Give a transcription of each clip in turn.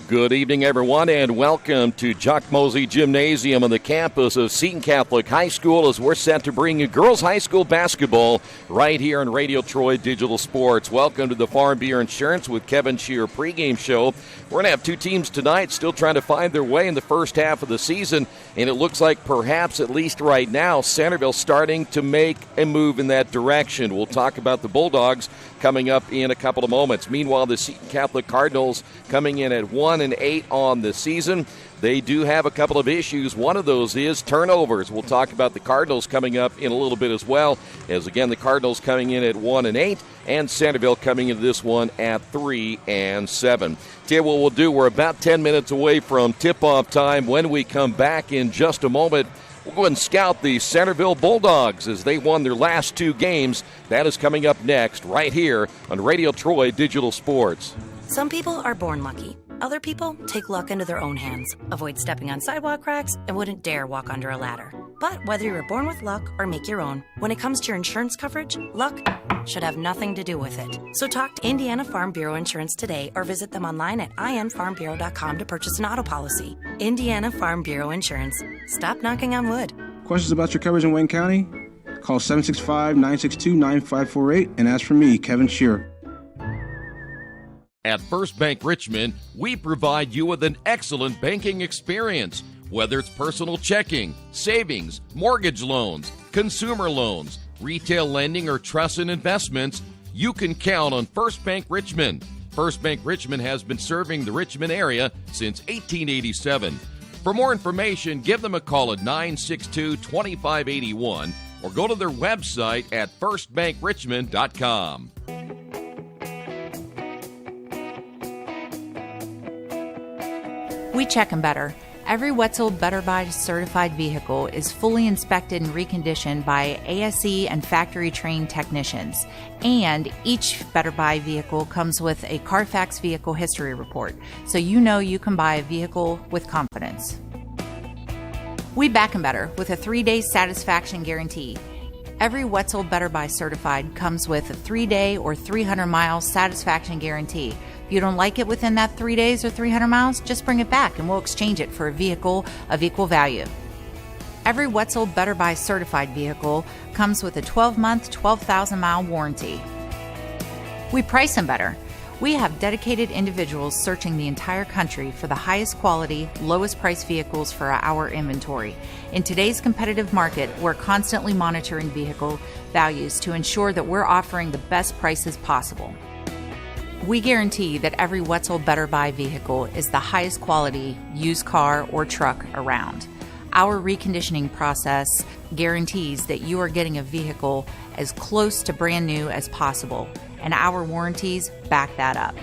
Good evening, everyone, and welcome to Chuck Mosey Gymnasium on the campus of Seton Catholic High School as we're set to bring you girls high school basketball right here on Radio Troy Digital Sports. Welcome to the Farm Bureau Insurance with Kevin Shear pregame show. We're going to have two teams tonight still trying to find their way in the first half of the season, and it looks like perhaps, at least right now, Centerville starting to make a move in that direction. We'll talk about the Bulldogs coming up in a couple of moments. Meanwhile, the Seton Catholic Cardinals coming in at 1-8 on the season. They do have a couple of issues. One of those is turnovers. We'll talk about the Cardinals coming up in a little bit as well, as again the Cardinals coming in at 1-8 and Centerville coming into this one at 3-7. Tell you what we'll do. We're about 10 minutes away from tip-off time. When we come back in just a moment, we'll go ahead and scout the Centerville Bulldogs as they won their last two games. That is coming up next right here on Radio Troy Digital Sports. Some people are born lucky. Other people take luck into their own hands, avoid stepping on sidewalk cracks, and wouldn't dare walk under a ladder. But whether you're born with luck or make your own, when it comes to your insurance coverage, luck should have nothing to do with it. So talk to Indiana Farm Bureau Insurance today or visit them online at infarmbureau.com to purchase an auto policy. Indiana Farm Bureau Insurance. Stop knocking on wood. Questions about your coverage in Wayne County? Call 765-962-9548 and ask for me, Kevin Shear. At First Bank Richmond, we provide you with an excellent banking experience. Whether it's personal checking, savings, mortgage loans, consumer loans, retail lending, or trust and investments, you can count on First Bank Richmond. First Bank Richmond has been serving the Richmond area since 1887. For more information, give them a call at 962-2581 or go to their website at firstbankrichmond.com. We check them better. Every Wetzel Better Buy certified vehicle is fully inspected and reconditioned by ASE and factory-trained technicians. And each Better Buy vehicle comes with a Carfax vehicle history report, so you know you can buy a vehicle with confidence. We back them better with a 3-day satisfaction guarantee. Every Wetzel Better Buy certified comes with a 3-day or 300-mile satisfaction guarantee. If you don't like it within that 3 days or 300 miles, just bring it back and we'll exchange it for a vehicle of equal value. Every Wetzel Better Buy certified vehicle comes with a 12-month, 12,000-mile warranty. We price them better. We have dedicated individuals searching the entire country for the highest quality, lowest price vehicles for our inventory. In today's competitive market, we're constantly monitoring vehicle values to ensure that we're offering the best prices possible. We guarantee that every Wetzel Better Buy vehicle is the highest quality used car or truck around. Our reconditioning process guarantees that you are getting a vehicle as close to brand new as possible, and our warranties back that up.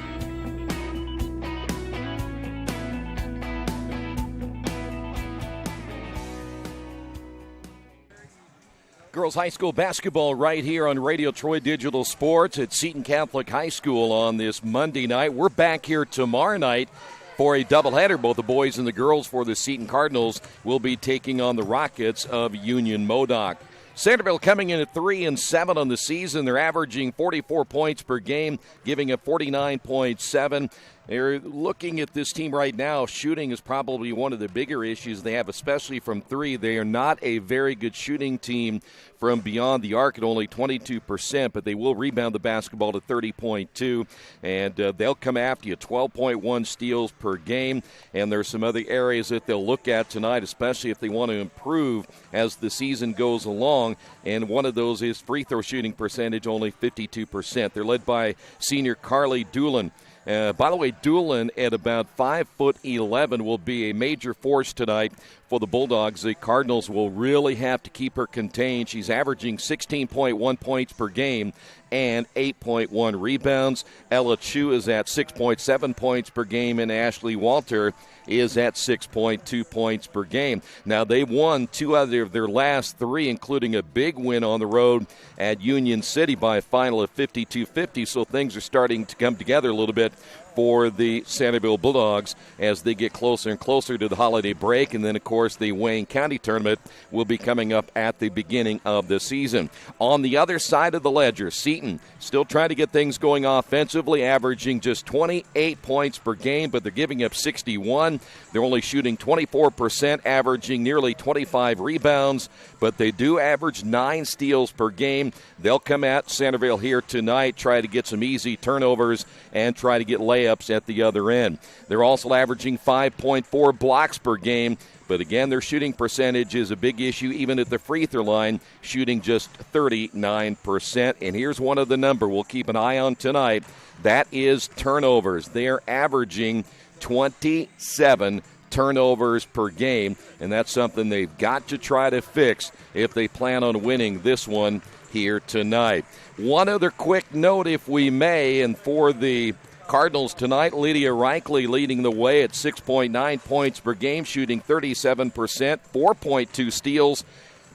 Girls High School basketball right here on Radio Troy Digital Sports at Seton Catholic High School on this Monday night. We're back here tomorrow night for a doubleheader. Both the boys and the girls for the Seton Cardinals will be taking on the Rockets of Union Modoc. Centerville coming in at 3-7 on the season. They're averaging 44 points per game, giving up 49.7. They're looking at this team right now. Shooting is probably one of the bigger issues they have, especially from three. They are not a very good shooting team from beyond the arc at only 22%, but they will rebound the basketball to 30.2, and they'll come after you. 12.1 steals per game, and there's some other areas that they'll look at tonight, especially if they want to improve as the season goes along, and one of those is free throw shooting percentage, only 52%. They're led by senior Carly Doolin. By the way, Doolin at about 5'11" will be a major force tonight for the Bulldogs. The Cardinals will really have to keep her contained. She's averaging 16.1 points per game and 8.1 rebounds. Ella Chu is at 6.7 points per game, and Ashley Walter is at 6.2 points per game. Now, they won two out of their last three, including a big win on the road at Union City by a final of 52-50, so things are starting to come together a little bit for the Centerville Bulldogs as they get closer and closer to the holiday break. And then, of course, the Wayne County tournament will be coming up at the beginning of the season. On the other side of the ledger, Seton still trying to get things going offensively, averaging just 28 points per game, but they're giving up 61. They're only shooting 24%, averaging nearly 25 rebounds, but they do average 9 steals per game. They'll come at Centerville here tonight, try to get some easy turnovers and try to get layups at the other end. They're also averaging 5.4 blocks per game, but again, their shooting percentage is a big issue, even at the free throw line, shooting just 39%. And here's one of the number we'll keep an eye on tonight. That is turnovers. They are averaging 27 turnovers per game, and that's something they've got to try to fix if they plan on winning this one here tonight. One other quick note, if we may, and for the Cardinals tonight, Lydia Reichley leading the way at 6.9 points per game, shooting 37%, 4.2 steals,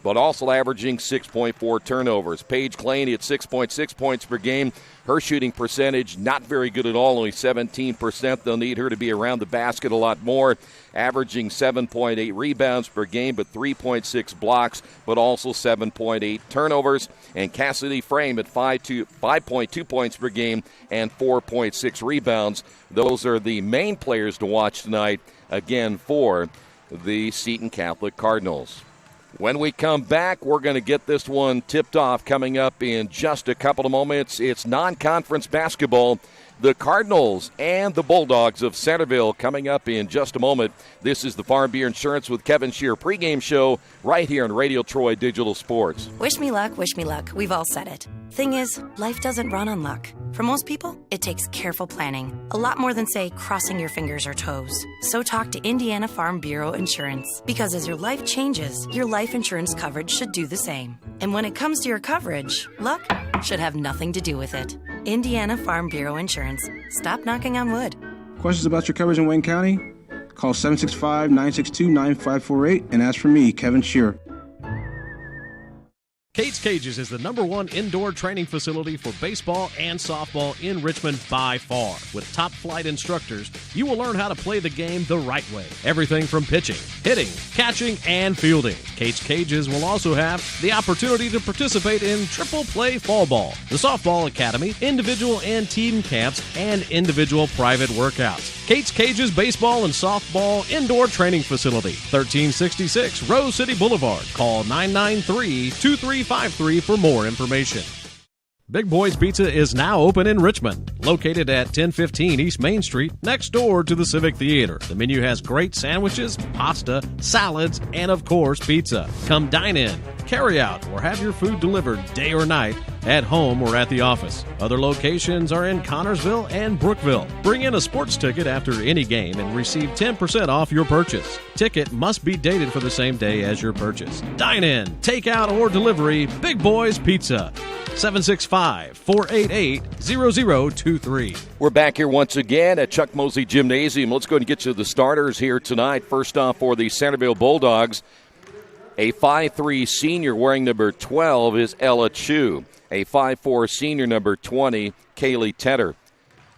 but also averaging 6.4 turnovers. Paige Claney at 6.6 points per game. Her shooting percentage not very good at all, only 17%. They'll need her to be around the basket a lot more, averaging 7.8 rebounds per game, but 3.6 blocks, but also 7.8 turnovers. And Cassidy Frame at 5.2 points per game and 4.6 rebounds. Those are the main players to watch tonight, again, for the Seton Catholic Cardinals. When we come back, we're going to get this one tipped off coming up in just a couple of moments. It's non-conference basketball. The Cardinals and the Bulldogs of Centerville coming up in just a moment. This is the Farm Beer Insurance with Kevin Shear pregame show right here on Radio Troy Digital Sports. Wish me luck, wish me luck. We've all said it. Thing is, life doesn't run on luck. For most people, it takes careful planning. A lot more than, say, crossing your fingers or toes. So talk to Indiana Farm Bureau Insurance. Because as your life changes, your life insurance coverage should do the same. And when it comes to your coverage, luck should have nothing to do with it. Indiana Farm Bureau Insurance. Stop knocking on wood. Questions about your coverage in Wayne County? Call 765-962-9548 and ask for me, Kevin Shear. Kate's Cages is the #1 indoor training facility for baseball and softball in Richmond by far. With top-flight instructors, you will learn how to play the game the right way. Everything from pitching, hitting, catching, and fielding. Kate's Cages will also have the opportunity to participate in triple play fall ball, the softball academy, individual and team camps, and individual private workouts. Kate's Cages Baseball and Softball Indoor Training Facility, 1366 Rose City Boulevard. Call 993-2353 for more information. Big Boy's Pizza is now open in Richmond, located at 1015 East Main Street, next door to the Civic Theater. The menu has great sandwiches, pasta, salads, and of course, pizza. Come dine in, carry out, or have your food delivered day or night, at home or at the office. Other locations are in Connorsville and Brookville. Bring in a sports ticket after any game and receive 10% off your purchase. Ticket must be dated for the same day as your purchase. Dine in, take out, or delivery, Big Boy's Pizza. 765-488-0023. We're back here once again at Chuck Mosley Gymnasium. Let's go ahead and get to the starters here tonight. First off, for the Centerville Bulldogs, a 5'3 senior wearing number 12 is Ella Chu. A 5'4 senior, number 20, Kaylee Tedder.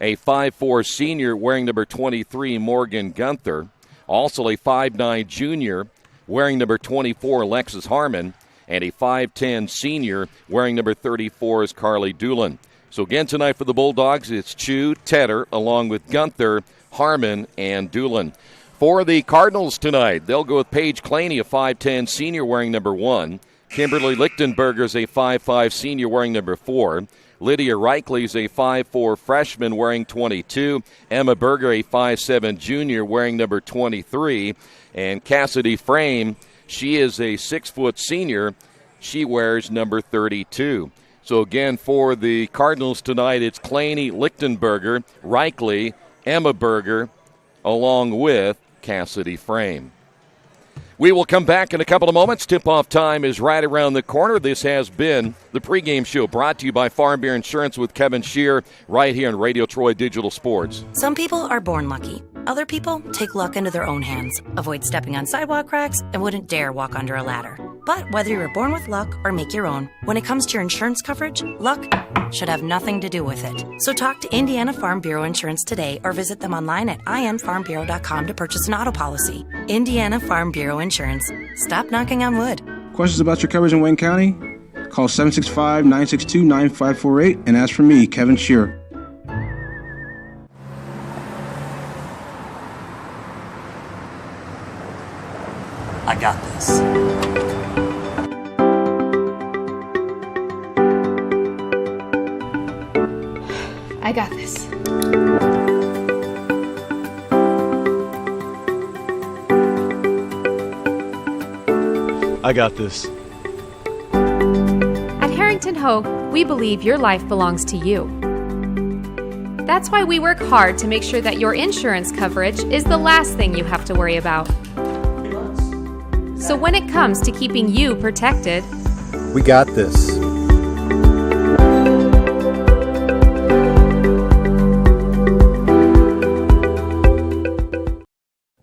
A 5'4 senior wearing number 23, Morgan Gunther. Also a 5'9 junior wearing number 24, Alexis Harmon. And a 5'10 senior wearing number 34 is Carly Doolin. So again tonight for the Bulldogs, it's Chu, Tedder, along with Gunther, Harmon, and Doolin. For the Cardinals tonight, they'll go with Paige Claney, a 5'10 senior wearing number 1. Kimberly Lichtenberger is a 5'5 senior wearing number 4. Lydia Reichley is a 5'4 freshman wearing 22. Emma Berger, a 5'7 junior wearing number 23. And Cassidy Frame, she is a 6-foot senior. She wears number 32. So again, for the Cardinals tonight, it's Claney, Lichtenberger, Reichley, Emma Berger, along with Cassidy Frame. We will come back in a couple of moments. Tip-off time is right around the corner. This has been the pregame show brought to you by Farm Beer Insurance with Kevin Shear right here on Radio Troy Digital Sports. Some people are born lucky. Other people take luck into their own hands, avoid stepping on sidewalk cracks, and wouldn't dare walk under a ladder. But whether you were born with luck or make your own, when it comes to your insurance coverage, luck should have nothing to do with it. So talk to Indiana Farm Bureau Insurance today or visit them online at infarmbureau.com to purchase an auto policy. Indiana Farm Bureau Insurance. Stop knocking on wood. Questions about your coverage in Wayne County? Call 765-962-9548 and ask for me, Kevin Shearer. I got this. I got this. I got this. At Harrington Hogue, we believe your life belongs to you. That's why we work hard to make sure that your insurance coverage is the last thing you have to worry about. So when it comes to keeping you protected, We got this.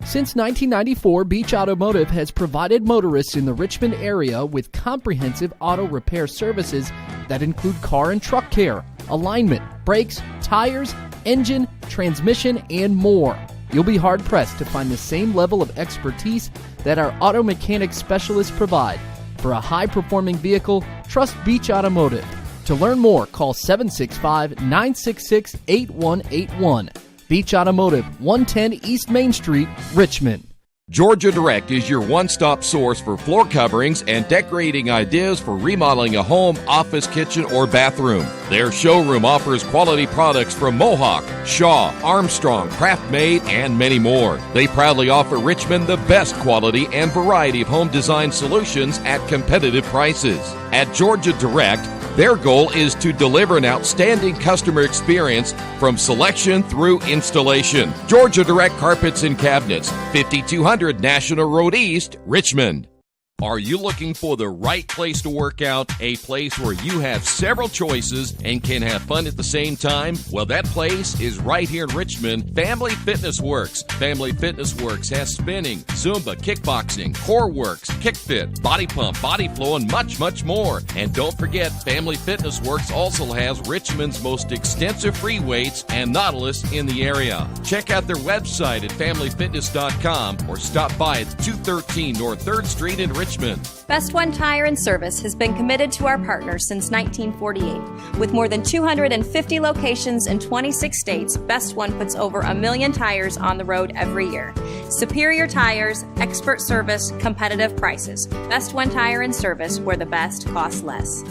Since 1994, Beach Automotive has provided motorists in the Richmond area with comprehensive auto repair services that include car and truck care, alignment, brakes, tires, engine, transmission, and more. You'll be hard-pressed to find the same level of expertise that our auto mechanic specialists provide. For a high-performing vehicle, trust Beach Automotive. To learn more, call 765-966-8181. Beach Automotive, 110 East Main Street, Richmond. Georgia Direct is your one-stop source for floor coverings and decorating ideas for remodeling a home, office, kitchen, or bathroom. Their showroom offers quality products from Mohawk, Shaw, Armstrong, Craft Made, and many more. They proudly offer Richmond the best quality and variety of home design solutions at competitive prices. At Georgia Direct, their goal is to deliver an outstanding customer experience from selection through installation. Georgia Direct Carpets and Cabinets, 5200 National Road East, Richmond. Are you looking for the right place to work out? A place where you have several choices and can have fun at the same time? Well, that place is right here in Richmond, Family Fitness Works. Family Fitness Works has spinning, Zumba, kickboxing, core works, kick fit, body pump, body flow, and much, much more. And don't forget, Family Fitness Works also has Richmond's most extensive free weights and Nautilus in the area. Check out their website at familyfitness.com or stop by at 213 North 3rd Street in Richmond. Best One Tire and Service has been committed to our partners since 1948. With more than 250 locations in 26 states, Best One puts over 1 million tires on the road every year. Superior tires, expert service, competitive prices. Best One Tire and Service, where the best costs less.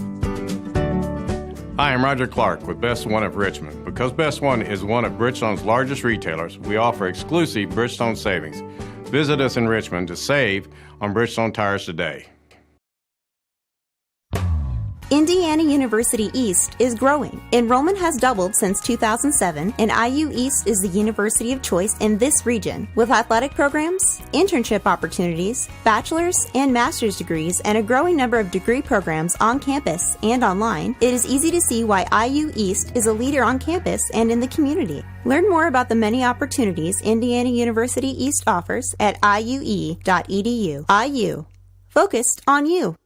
Hi, I'm Roger Clark with Best One of Richmond. Because Best One is one of Bridgestone's largest retailers, we offer exclusive Bridgestone savings. Visit us in Richmond to save on Bridgestone tires today. Indiana University East is growing. Enrollment has doubled since 2007, and IU East is the university of choice in this region. With athletic programs, internship opportunities, bachelor's and master's degrees, and a growing number of degree programs on campus and online, it is easy to see why IU East is a leader on campus and in the community. Learn more about the many opportunities Indiana University East offers at iue.edu. IU. Focused on you.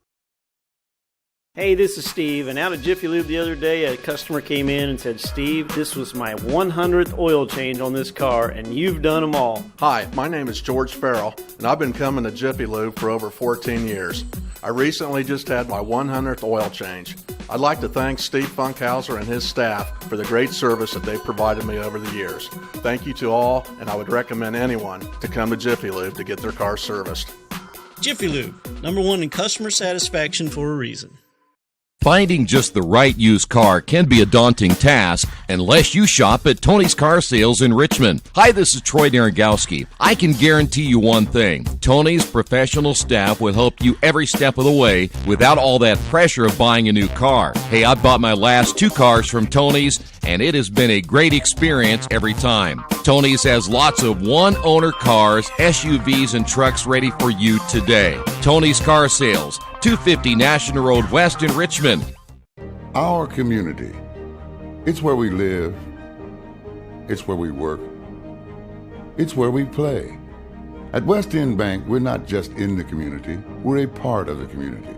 Hey, this is Steve, and out of Jiffy Lube the other day, a customer came in and said, Steve, this was my 100th oil change on this car, and you've done them all. Hi, my name is George Farrell, and I've been coming to Jiffy Lube for over 14 years. I recently just had my 100th oil change. I'd like to thank Steve Funkhauser and his staff for the great service that they've provided me over the years. Thank you to all, and I would recommend anyone to come to Jiffy Lube to get their car serviced. Jiffy Lube, #1 in customer satisfaction for a reason. Finding just the right used car can be a daunting task unless you shop at Tony's Car Sales in Richmond. Hi, this is Troy Naragowski. I can guarantee you one thing. Tony's professional staff will help you every step of the way without all that pressure of buying a new car. Hey, I bought my last 2 cars from Tony's, and it has been a great experience every time. Tony's has lots of one-owner cars, SUVs, and trucks ready for you today. Tony's Car Sales, 250 National Road West in Richmond. Our community. It's where we live. It's where we work. It's where we play. At West End Bank, we're not just in the community, we're a part of the community.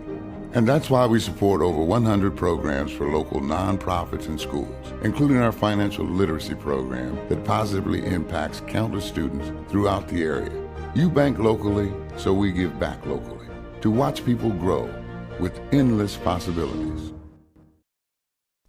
And that's why we support over 100 programs for local nonprofits and schools, including our financial literacy program that positively impacts countless students throughout the area. You bank locally, so we give back locally to watch people grow with endless possibilities.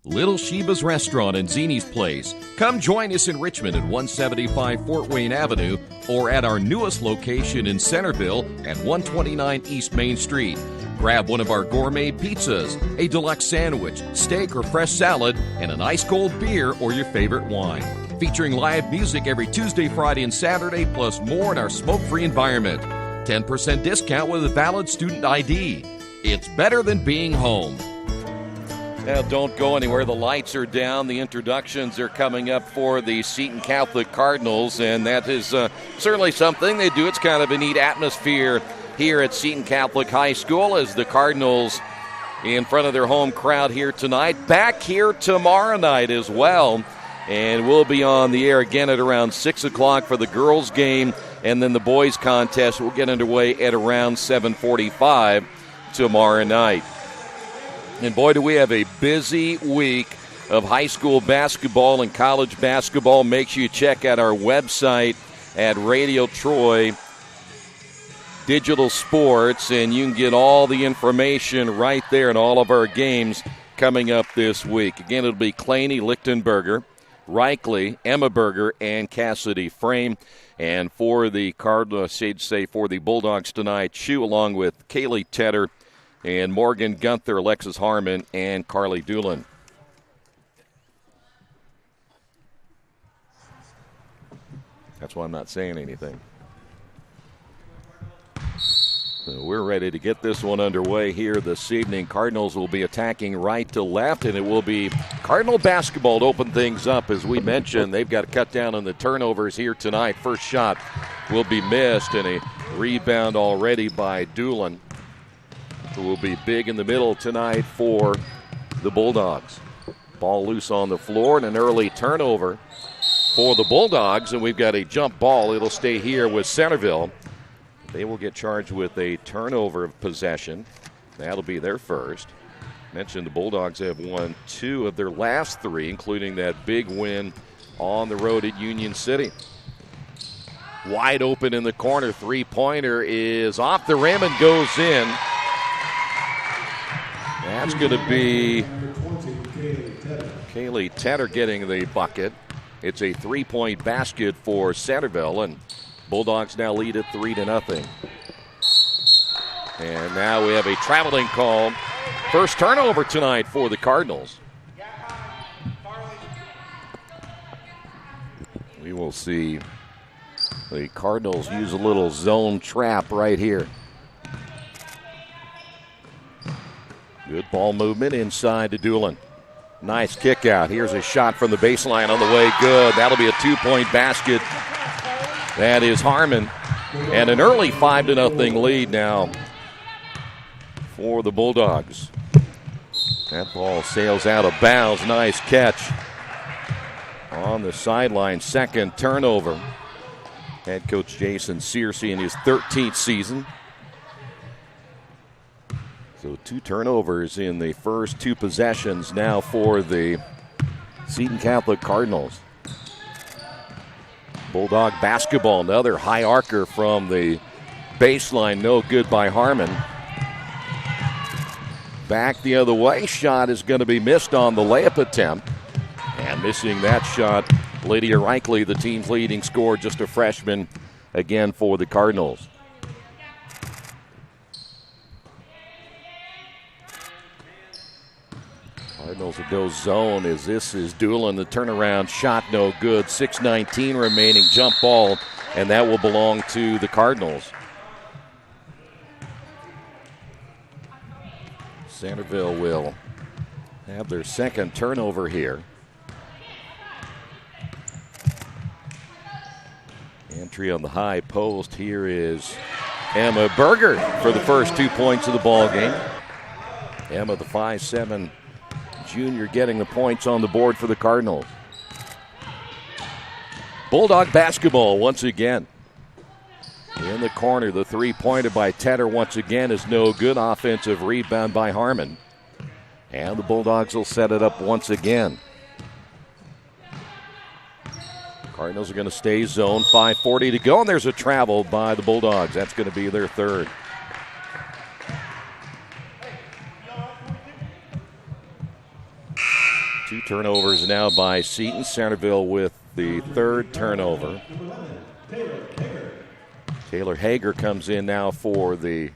Little Sheba's Restaurant and Zini's Place. Come join us in Richmond at 175 Fort Wayne Avenue or at our newest location in Centerville at 129 East Main Street. Grab one of our gourmet pizzas, a deluxe sandwich, steak or fresh salad, and an ice-cold beer or your favorite wine. Featuring live music every Tuesday, Friday, and Saturday, plus more in our smoke-free environment. 10% discount with a valid student ID. It's better than being home. Now, don't go anywhere. The lights are down. The introductions are coming up for the Seton Catholic Cardinals, and that is certainly something they do. It's kind of a neat atmosphere here at Seton Catholic High School as the Cardinals in front of their home crowd here tonight. Back here tomorrow night as well, and we'll be on the air again at around 6 o'clock for the girls' game, and then the boys' contest will get underway at around 7:45 tomorrow night. And boy, do we have a busy week of high school basketball and college basketball. Make sure you check out our website at Radio Troy Digital Sports, and you can get all the information right there in all of our games coming up this week. Again, it'll be Claney, Lichtenberger, Reichley, Emma Berger, and Cassidy Frame. And for the Cardinals, for the Bulldogs tonight, Chu along with Kaylee Tedder and Morgan Gunther, Alexis Harmon, and Carly Doolin. That's why I'm not saying anything. So we're ready to get this one underway here this evening. Cardinals will be attacking right to left, and it will be Cardinal basketball to open things up. As we mentioned, they've got to cut down on the turnovers here tonight. First shot will be missed, and a rebound already by Doolin, who will be big in the middle tonight for the Bulldogs. Ball loose on the floor and an early turnover for the Bulldogs, and we've got a jump ball. It'll stay here with Centerville. They will get charged with a turnover of possession. That'll be their first. Mentioned the Bulldogs have won 2 of their last 3, including that big win on the road at Union City. Wide open in the corner. Three-pointer is off the rim and goes in. That's going to be Kaylee Tedder getting the bucket. It's a 3-point basket for Centerville, and Bulldogs now lead at 3-0. And now we have a traveling call. First turnover tonight for the Cardinals. We will see the Cardinals use a little zone trap right here. Good ball movement inside to Doolin. Nice kick out. Here's a shot from the baseline on the way. Good. That'll be a 2-point basket. That is Harmon. And an early 5-0 lead now for the Bulldogs. That ball sails out of bounds. Nice catch on the sideline. Second turnover. Head coach Jason Searcy in his 13th season. So 2 turnovers in the first 2 possessions now for the Seton Catholic Cardinals. Bulldog basketball, another high arcer from the baseline, no good by Harmon. Back the other way, shot is going to be missed on the layup attempt. And missing that shot, Lydia Reichley, the team's leading scorer, just a freshman again for the Cardinals. Cardinals will go zone as this is Doolin. The turnaround shot no good. 6:19 remaining, jump ball, and that will belong to the Cardinals. Centerville will have their second turnover here. Entry on the high post. Here is Emma Berger for the first 2 points of the ball game. Emma, the 5'7" junior, getting the points on the board for the Cardinals. Bulldog basketball once again. In the corner, the three-pointer by Tedder once again is no good. Offensive rebound by Harmon. And the Bulldogs will set it up once again. Cardinals are going to stay zone. 5:40 to go, and there's a travel by the Bulldogs. That's going to be their third. Two turnovers now by Seton. Centerville with the third turnover. Taylor Hager comes in now for the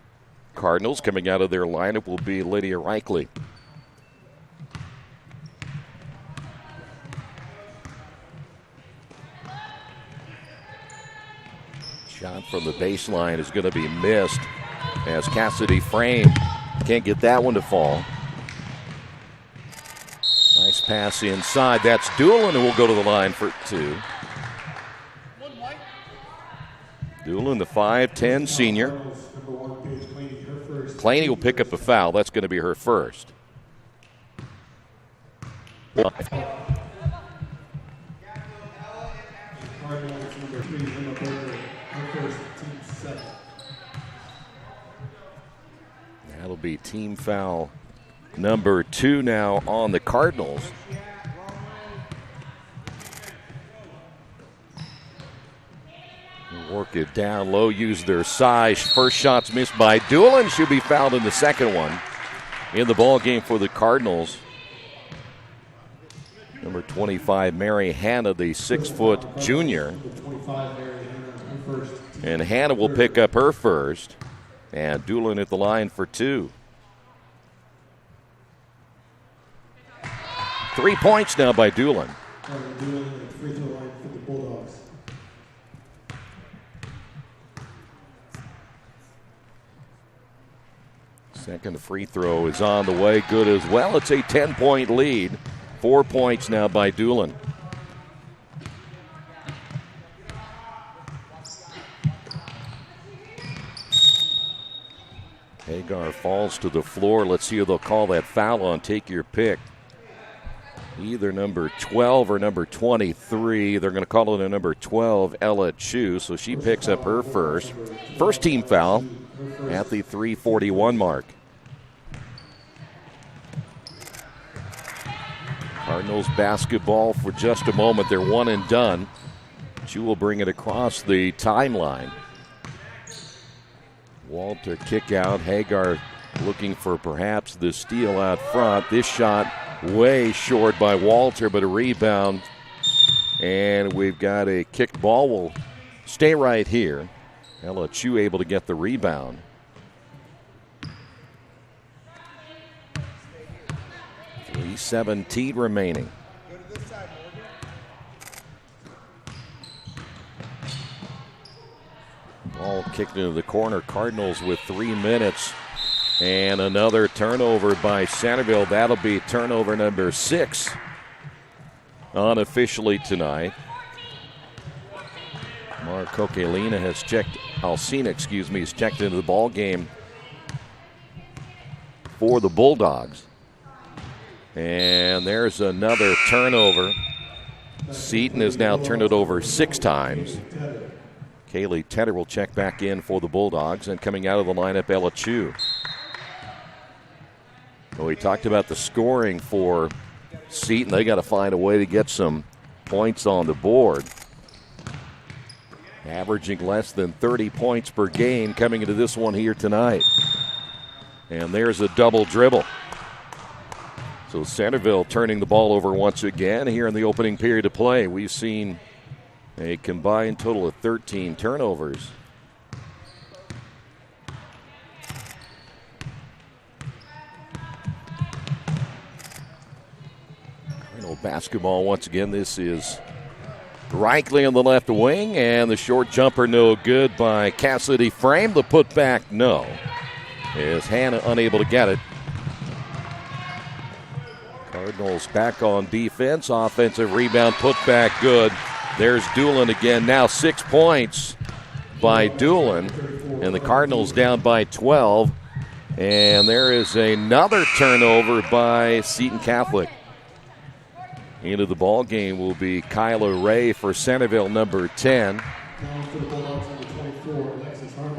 Cardinals. Coming out of their lineup will be Lydia Reichley. Shot from the baseline is going to be missed as Cassidy Frame can't get that one to fall. Nice pass inside. That's Doolin, who will go to the line for two. Doolin, the 5'10 senior. Claney will pick up a foul. That's going to be her first. That'll be team foul number 2 now on the Cardinals. Work it down low, use their size. First shot's missed by Doolin. She'll be fouled in the second one. In the ball game for the Cardinals, number 25, Mary Hanna, the 6-foot junior. And Hanna will pick up her first. And Doolin at the line for 2. 3 points now by Doolin. Second free throw is on the way, good as well. It's a 10-point lead. 4 points now by Doolin. Hagar falls to the floor. Let's see who they'll call that foul on. Take your pick. Either number 12 or number 23. They're going to call it a number 12, Ella Chu, so she picks up her first. First team foul at the 3:41 mark. Cardinals basketball for just a moment. They're one and done. Chu will bring it across the timeline. Walter kick out. Hagar looking for perhaps the steal out front. This shot way short by Walter, but a rebound. And we've got a kick ball. Will stay right here. Ella Chu able to get the rebound. .317 remaining. Ball kicked into the corner. Cardinals with 3 minutes. And another turnover by Centerville. That'll be turnover number 6 unofficially tonight. Alcina has checked into the ball game for the Bulldogs. And there's another turnover. Seton has now turned it over 6 times. Kaylee Tedder will check back in for the Bulldogs, and coming out of the lineup, Ella Chu. Well, we talked about the scoring for Seton. They got to find a way to get some points on the board. Averaging less than 30 points per game coming into this one here tonight. And there's a double dribble. So Centerville turning the ball over once again here in the opening period of play. We've seen a combined total of 13 turnovers. Basketball once again. This is Reichley on the left wing, and the short jumper no good by Cassidy Frame. The putback no. Is Hanna unable to get it. Cardinals back on defense. Offensive rebound, putback good. There's Doolin again. Now 6 points by Doolin, and the Cardinals down by 12. And there is another turnover by Seton Catholic. Into the ball game will be Kyla Ray for Centerville, number 10.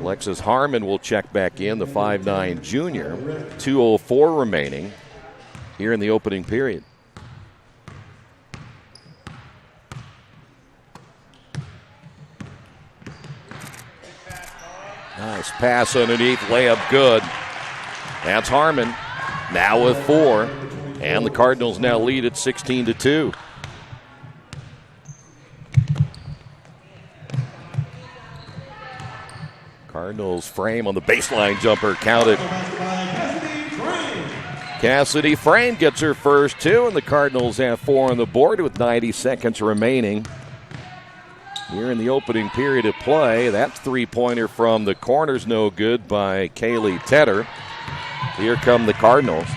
Alexis Harmon will check back in, the 5'9 junior. 2:04 remaining here in the opening period. Nice pass underneath, layup good. That's Harmon, now with 4. And the Cardinals now lead at 16-2. Cardinals frame on the baseline jumper, counted. Cassidy Frame gets her first 2, and the Cardinals have 4 on the board with 90 seconds remaining. Here in the opening period of play, that three-pointer from the corner's no good by Kaylee Tedder. Here come the Cardinals.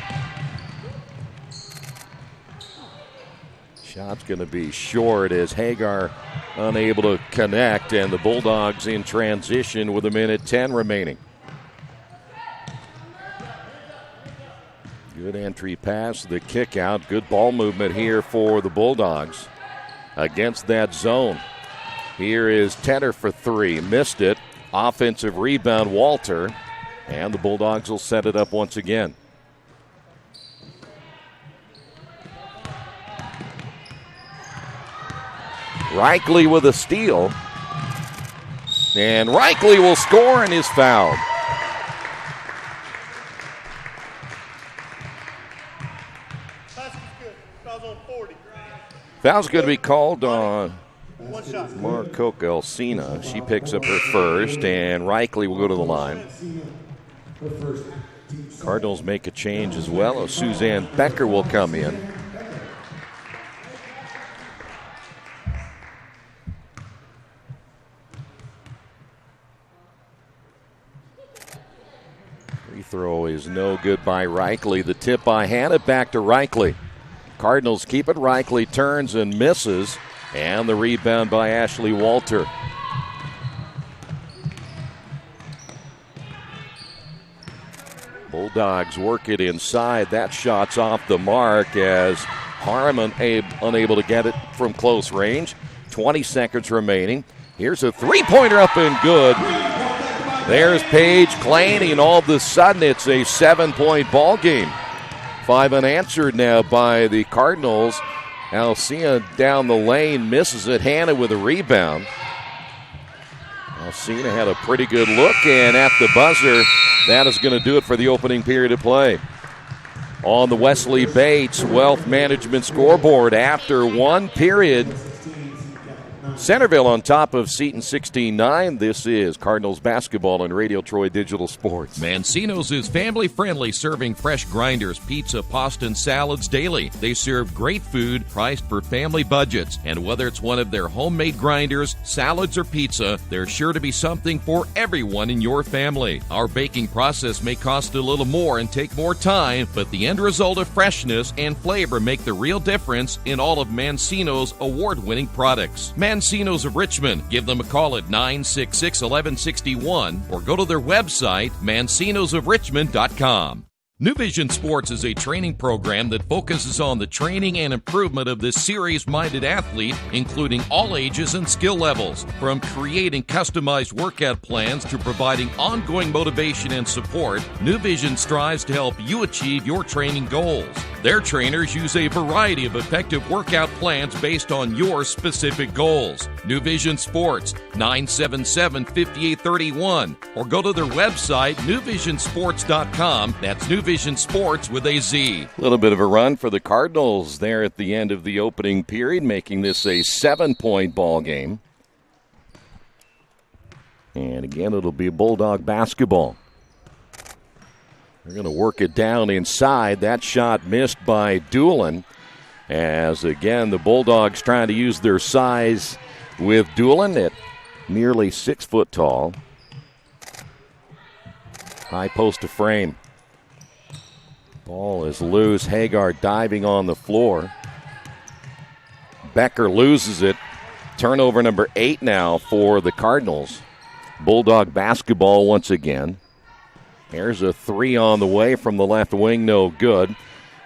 Shot's going to be short as Hagar unable to connect, and the Bulldogs in transition with 1:10 remaining. Good entry pass, the kick out. Good ball movement here for the Bulldogs against that zone. Here is Tedder for 3. Missed it. Offensive rebound, Walter. And the Bulldogs will set it up once again. Reichley with a steal. And Reichley will score and is fouled. Foul's going to be called on Marcoca Elsina. She picks up her first, and Reichley will go to the line. Cardinals make a change as well. Suzanne Becker will come in. Free throw is no good by Reichley. The tip by Hannah, back to Reichley. Cardinals keep it. Reichley turns and misses. And the rebound by Ashley Walter. Bulldogs work it inside. That shot's off the mark as Harmon unable to get it from close range. 20 seconds remaining. Here's a three-pointer up and good. There's Paige Claney, and all of a sudden it's a 7-point ball game. 5 unanswered now by the Cardinals. Alcina down the lane, misses it. Hannah with a rebound. Alcina had a pretty good look, and at the buzzer, that is going to do it for the opening period of play. On the Wesley Bates Wealth Management scoreboard, after one period, Centerville on top of Seton 16-9. This is Cardinals basketball on Radio Troy Digital Sports. Mancino's is family-friendly, serving fresh grinders, pizza, pasta, and salads daily. They serve great food priced for family budgets. And whether it's one of their homemade grinders, salads, or pizza, there's sure to be something for everyone in your family. Our baking process may cost a little more and take more time, but the end result of freshness and flavor make the real difference in all of Mancino's award-winning products. Mancino's of Richmond. Give them a call at 966-1161 or go to their website, mancinosofrichmond.com. New Vision Sports is a training program that focuses on the training and improvement of this serious-minded athlete, including all ages and skill levels. From creating customized workout plans to providing ongoing motivation and support, New Vision strives to help you achieve your training goals. Their trainers use a variety of effective workout plans based on your specific goals. New Vision Sports, 977-5831, or go to their website, newvisionsports.com. That's New Vision Sports with a Z. A little bit of a run for the Cardinals there at the end of the opening period, making this a 7-point ball game. And again, it'll be Bulldog basketball. They're going to work it down inside. That shot missed by Doolin. As again, the Bulldogs trying to use their size with Doolin at nearly 6 foot tall. High post to frame. Ball is loose. Hagar diving on the floor. Becker loses it. Turnover number 8 now for the Cardinals. Bulldog basketball once again. There's a 3 on the way from the left wing, no good.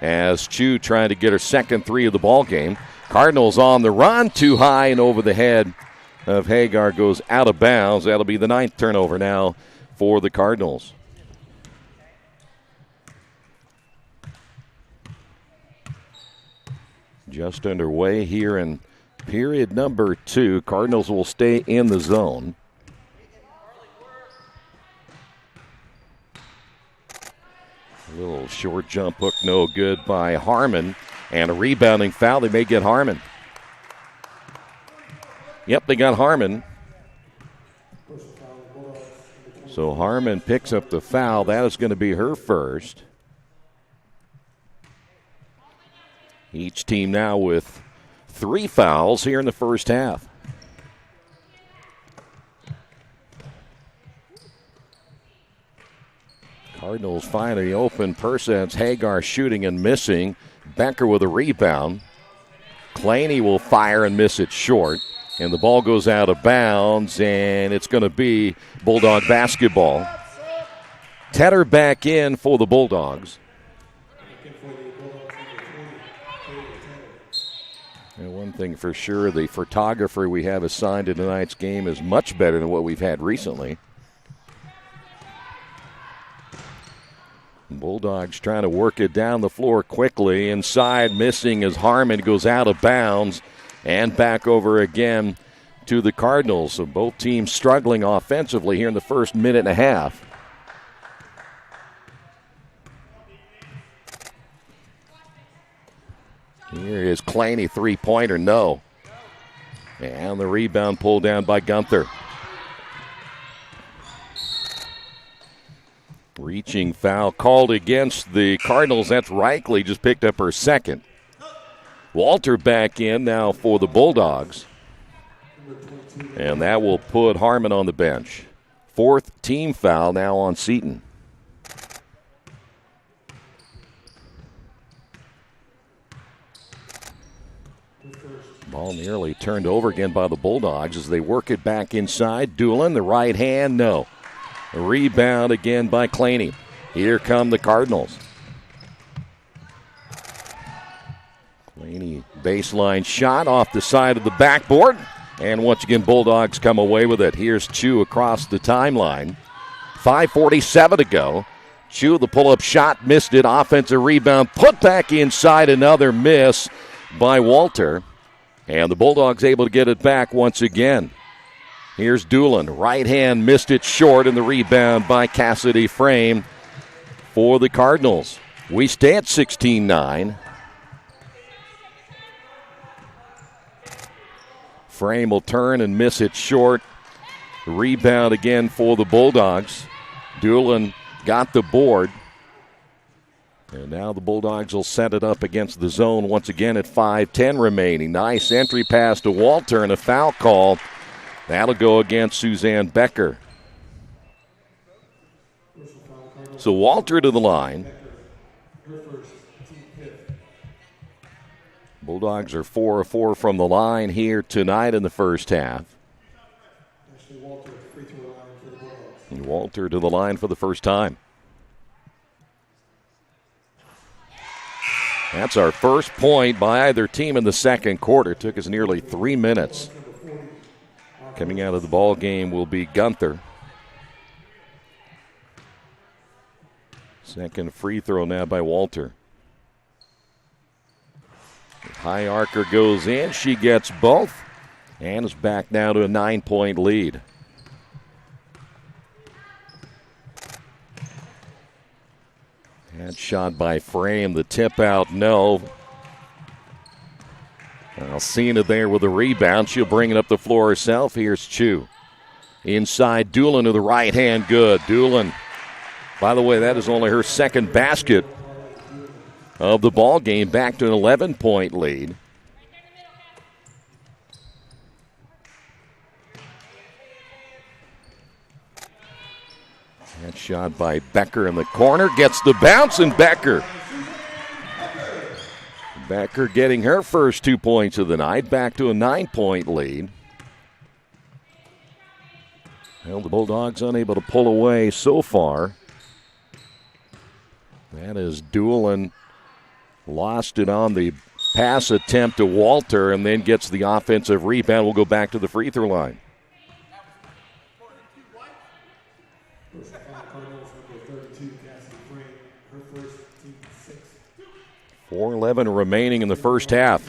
As Chu trying to get her second 3 of the ball game. Cardinals on the run, too high and over the head of Hagar, goes out of bounds. That'll be the 9th turnover now for the Cardinals. Just underway here in period number 2. Cardinals will stay in the zone. A little short jump hook, no good by Harmon. And a rebounding foul. They may get Harmon. Yep, they got Harmon. So Harmon picks up the foul. That is going to be her first. Each team now with 3 fouls here in the first half. Cardinals finally open. Persons, Hagar shooting and missing. Becker with a rebound. Claney will fire and miss it short. And the ball goes out of bounds, and it's going to be Bulldog basketball. Tedder back in for the Bulldogs. And one thing for sure, the photographer we have assigned to tonight's game is much better than what we've had recently. Bulldogs trying to work it down the floor quickly. Inside, missing as Harmon goes out of bounds. And back over again to the Cardinals. So both teams struggling offensively here in the first minute and a half. Here is Claney, three-pointer, no. And the rebound pulled down by Gunther. Reaching foul called against the Cardinals. That's Reichley, just picked up her second. Walter back in now for the Bulldogs. And that will put Harmon on the bench. 4th team foul now on Seton. Ball nearly turned over again by the Bulldogs as they work it back inside. Doolin, the right hand, no. A rebound again by Claney. Here come the Cardinals. Claney baseline shot off the side of the backboard. And once again, Bulldogs come away with it. Here's Chu across the timeline. 5:47 to go. Chu, the pull-up shot, missed it. Offensive rebound, put back inside, another miss by Walter. And the Bulldogs able to get it back once again. Here's Doolin. Right hand missed it short, and the rebound by Cassidy Frame for the Cardinals. We stay at 16-9. Frame will turn and miss it short. Rebound again for the Bulldogs. Doolin got the board. And now the Bulldogs will set it up against the zone once again at 5:10 remaining. Nice entry pass to Walter and a foul call. That'll go against Suzanne Becker. So Walter to the line. Bulldogs are 4 of 4 from the line here tonight in the first half. And Walter to the line for the first time. That's our first point by either team in the second quarter. It took us nearly 3 minutes. Coming out of the ball game will be Gunther. Second free throw now by Walter. High arcer goes in. She gets both. And is back now to a 9-point lead. That shot by Frame. The tip out, no. Alcina there with a rebound. She'll bring it up the floor herself. Here's Chu. Inside, Doolin to the right hand. Good. Doolin. By the way, that is only her second basket of the ball game. Back to an 11-point lead. That shot by Becker in the corner. Gets the bounce, and Becker getting her first 2 points of the night. Back to a 9-point lead. Well, the Bulldogs unable to pull away so far. That is Doolin. Lost it on the pass attempt to Walter and then gets the offensive rebound. We'll go back to the free throw line. 4:11 remaining in the first half.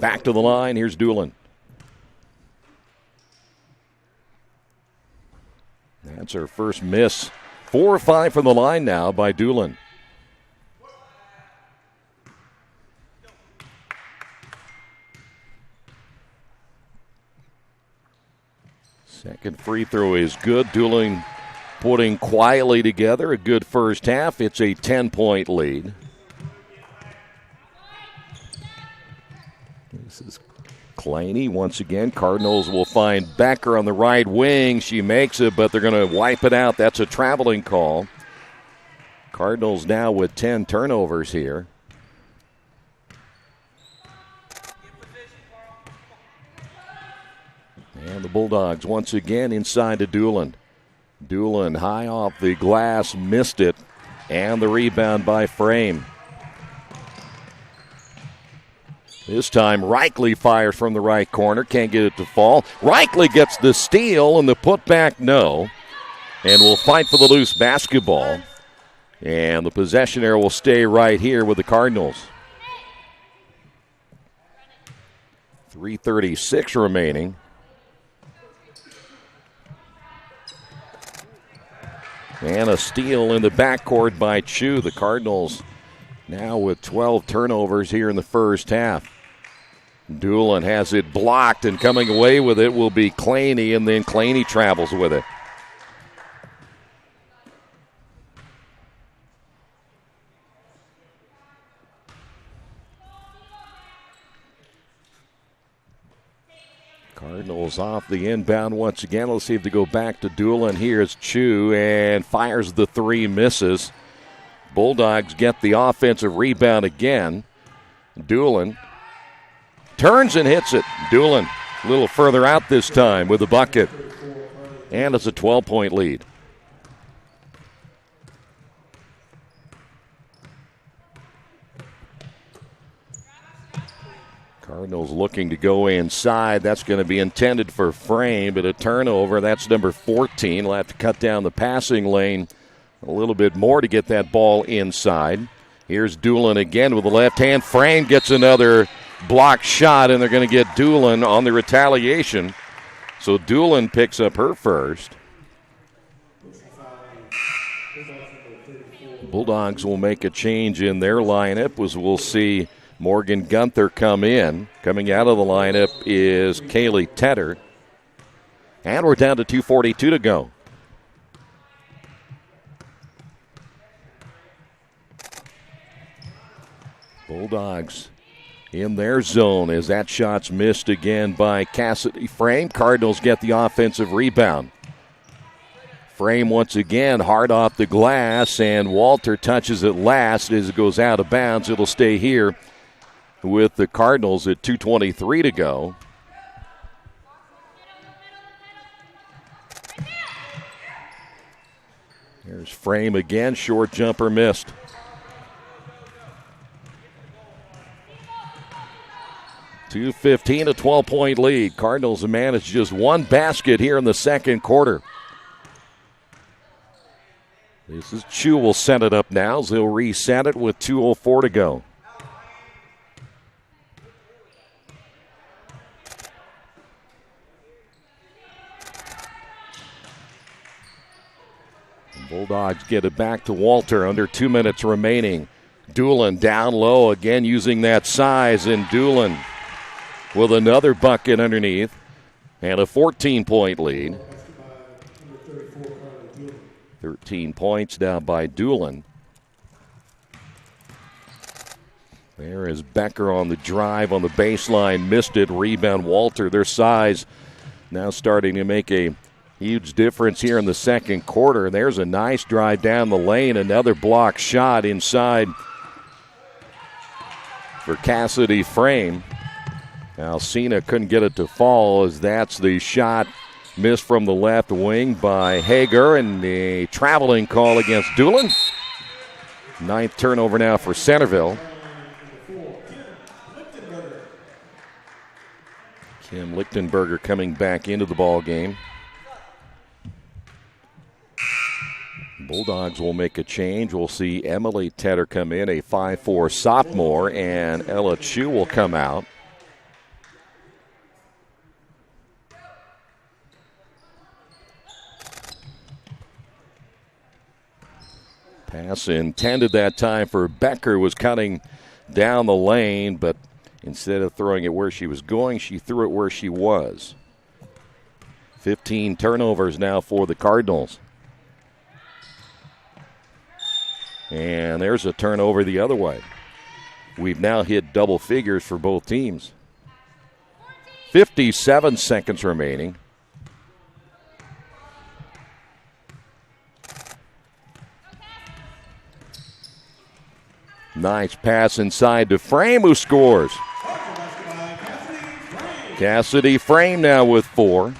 Back to the line. Here's Doolin. That's her first miss. 4 or 5 from the line now by Doolin. Second free throw is good. Doolin putting quietly together a good first half. It's a 10-point lead. This is Claney once again. Cardinals will find Becker on the right wing. She makes it, but they're going to wipe it out. That's a traveling call. Cardinals now with 10 turnovers here. And the Bulldogs once again inside to Doolin. Doolin high off the glass, missed it, and the rebound by Frame. This time, Reichley fires from the right corner. Can't get it to fall. Reichley gets the steal and the putback, no. And will fight for the loose basketball. And the possession error will stay right here with the Cardinals. 3:36 remaining. And a steal in the backcourt by Chu. The Cardinals now with 12 turnovers here in the first half. Doolin has it blocked, and coming away with it will be Claney, and then Claney travels with it. Cardinals off the inbound once again. Let's see if they go back to Doolin. Here's Chu, and fires the three, misses. Bulldogs get the offensive rebound again. Doolin turns and hits it. Doolin a little further out this time with a bucket. And it's a 12-point lead. Cardinals looking to go inside. That's going to be intended for Frame, but a turnover. That's number 14. We'll have to cut down the passing lane a little bit more to get that ball inside. Here's Doolin again with the left hand. Frame gets another blocked shot, and they're going to get Doolin on the retaliation. So Doolin picks up her first. Bulldogs will make a change in their lineup as we'll see Morgan Gunther come in. Coming out of the lineup is Kaylee Tedder. And we're down to 2:42 to go. Bulldogs in their zone as that shot's missed again by Cassidy Frame. Cardinals get the offensive rebound. Frame once again hard off the glass, and Walter touches it last as it goes out of bounds. It'll stay here with the Cardinals at 2:23 to go. Here's Frame again. Short jumper missed. .215, a 12-point lead. Cardinals have managed just one basket here in the second quarter. This is Chu will set it up now. They'll reset it with 2:04 to go. Bulldogs get it back to Walter. Under 2 minutes remaining. Doolin down low again using that size, and Doolin with another bucket underneath and a 14-point lead. 13 points now by Doolin. There is Becker on the drive on the baseline. Missed it. Rebound Walter. Their size now starting to make a huge difference here in the second quarter. There's a nice drive down the lane. Another block shot inside for Cassidy Frame. Alcina couldn't get it to fall as that's the shot missed from the left wing by Hager, and a traveling call against Doolin. Ninth turnover now for Centerville. Kim Lichtenberger coming back into the ball game. Bulldogs will make a change. We'll see Emily Tedder come in, a 5'4 sophomore, and Ella Chu will come out. Pass intended that time for Becker, was cutting down the lane, but instead of throwing it where she was going, she threw it where she was. 15 turnovers now for the Cardinals. And there's a turnover the other way. We've now hit double figures for both teams. 57 seconds remaining. Nice pass inside to Frame, who scores. Cassidy Frame now with 4.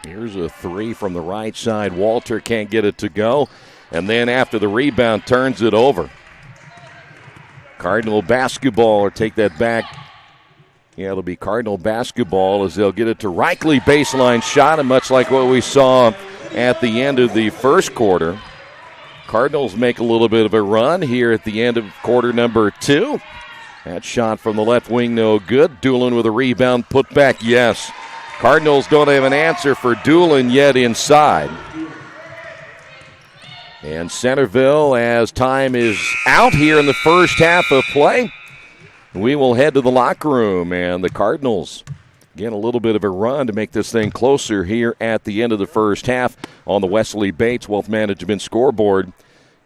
Here's a 3 from the right side. Walter can't get it to go. And then after the rebound, turns it over. Cardinal basketball, or take that back. Yeah, it'll be Cardinal basketball as they'll get it to Reichley. Baseline shot, and much like what we saw at the end of the first quarter, Cardinals make a little bit of a run here at the end of quarter number 2. That shot from the left wing, no good. Doolin with a rebound, put back, yes. Cardinals don't have an answer for Doolin yet inside. And Centerville, as time is out here in the first half of play, we will head to the locker room. And the Cardinals, again, a little bit of a run to make this thing closer here at the end of the first half on the Wesley Bates Wealth Management scoreboard.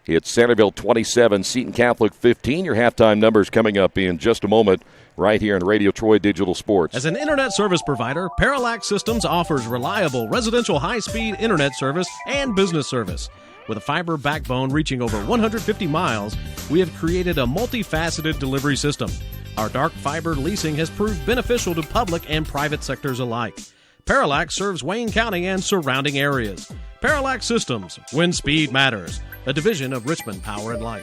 It's Centerville 27, Seton Catholic 15. Your halftime numbers coming up in just a moment right here on Radio Troy Digital Sports. As an internet service provider, Parallax Systems offers reliable residential high-speed internet service and business service. With a fiber backbone reaching over 150 miles, we have created a multifaceted delivery system. Our dark fiber leasing has proved beneficial to public and private sectors alike. Parallax serves Wayne County and surrounding areas. Parallax Systems, when speed matters. A division of Richmond Power and Light.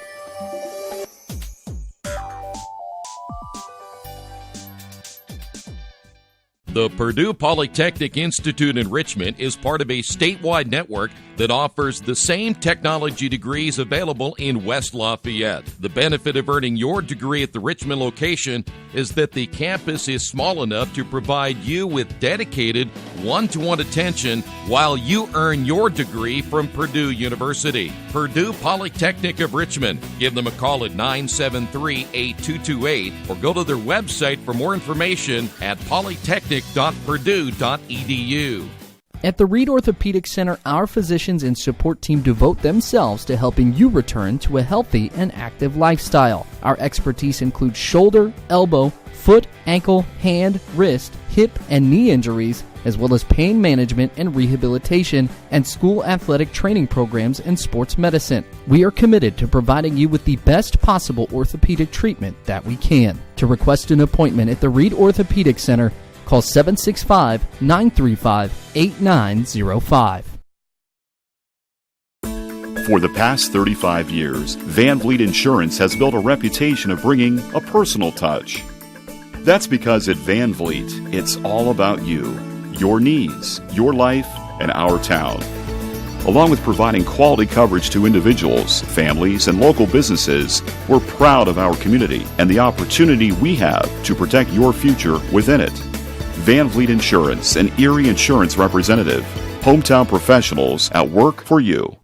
The Purdue Polytechnic Institute in Richmond is part of a statewide network that offers the same technology degrees available in West Lafayette. The benefit of earning your degree at the Richmond location is that the campus is small enough to provide you with dedicated one-to-one attention while you earn your degree from Purdue University. Purdue Polytechnic of Richmond. Give them a call at 973-8228 or go to their website for more information at polytechnic.purdue.edu. At the Reed Orthopedic Center, our physicians and support team devote themselves to helping you return to a healthy and active lifestyle. Our expertise includes shoulder, elbow, foot, ankle, hand, wrist, hip, and knee injuries, as well as pain management and rehabilitation, and school athletic training programs and sports medicine. We are committed to providing you with the best possible orthopedic treatment that we can. To request an appointment at the Reed Orthopedic Center, call 765-935-8905. For the past 35 years, Van Vliet Insurance has built a reputation of bringing a personal touch. That's because at Van Vliet, it's all about you, your needs, your life, and our town. Along with providing quality coverage to individuals, families, and local businesses, we're proud of our community and the opportunity we have to protect your future within it. Van Vliet Insurance, an Erie Insurance representative. Hometown professionals at work for you.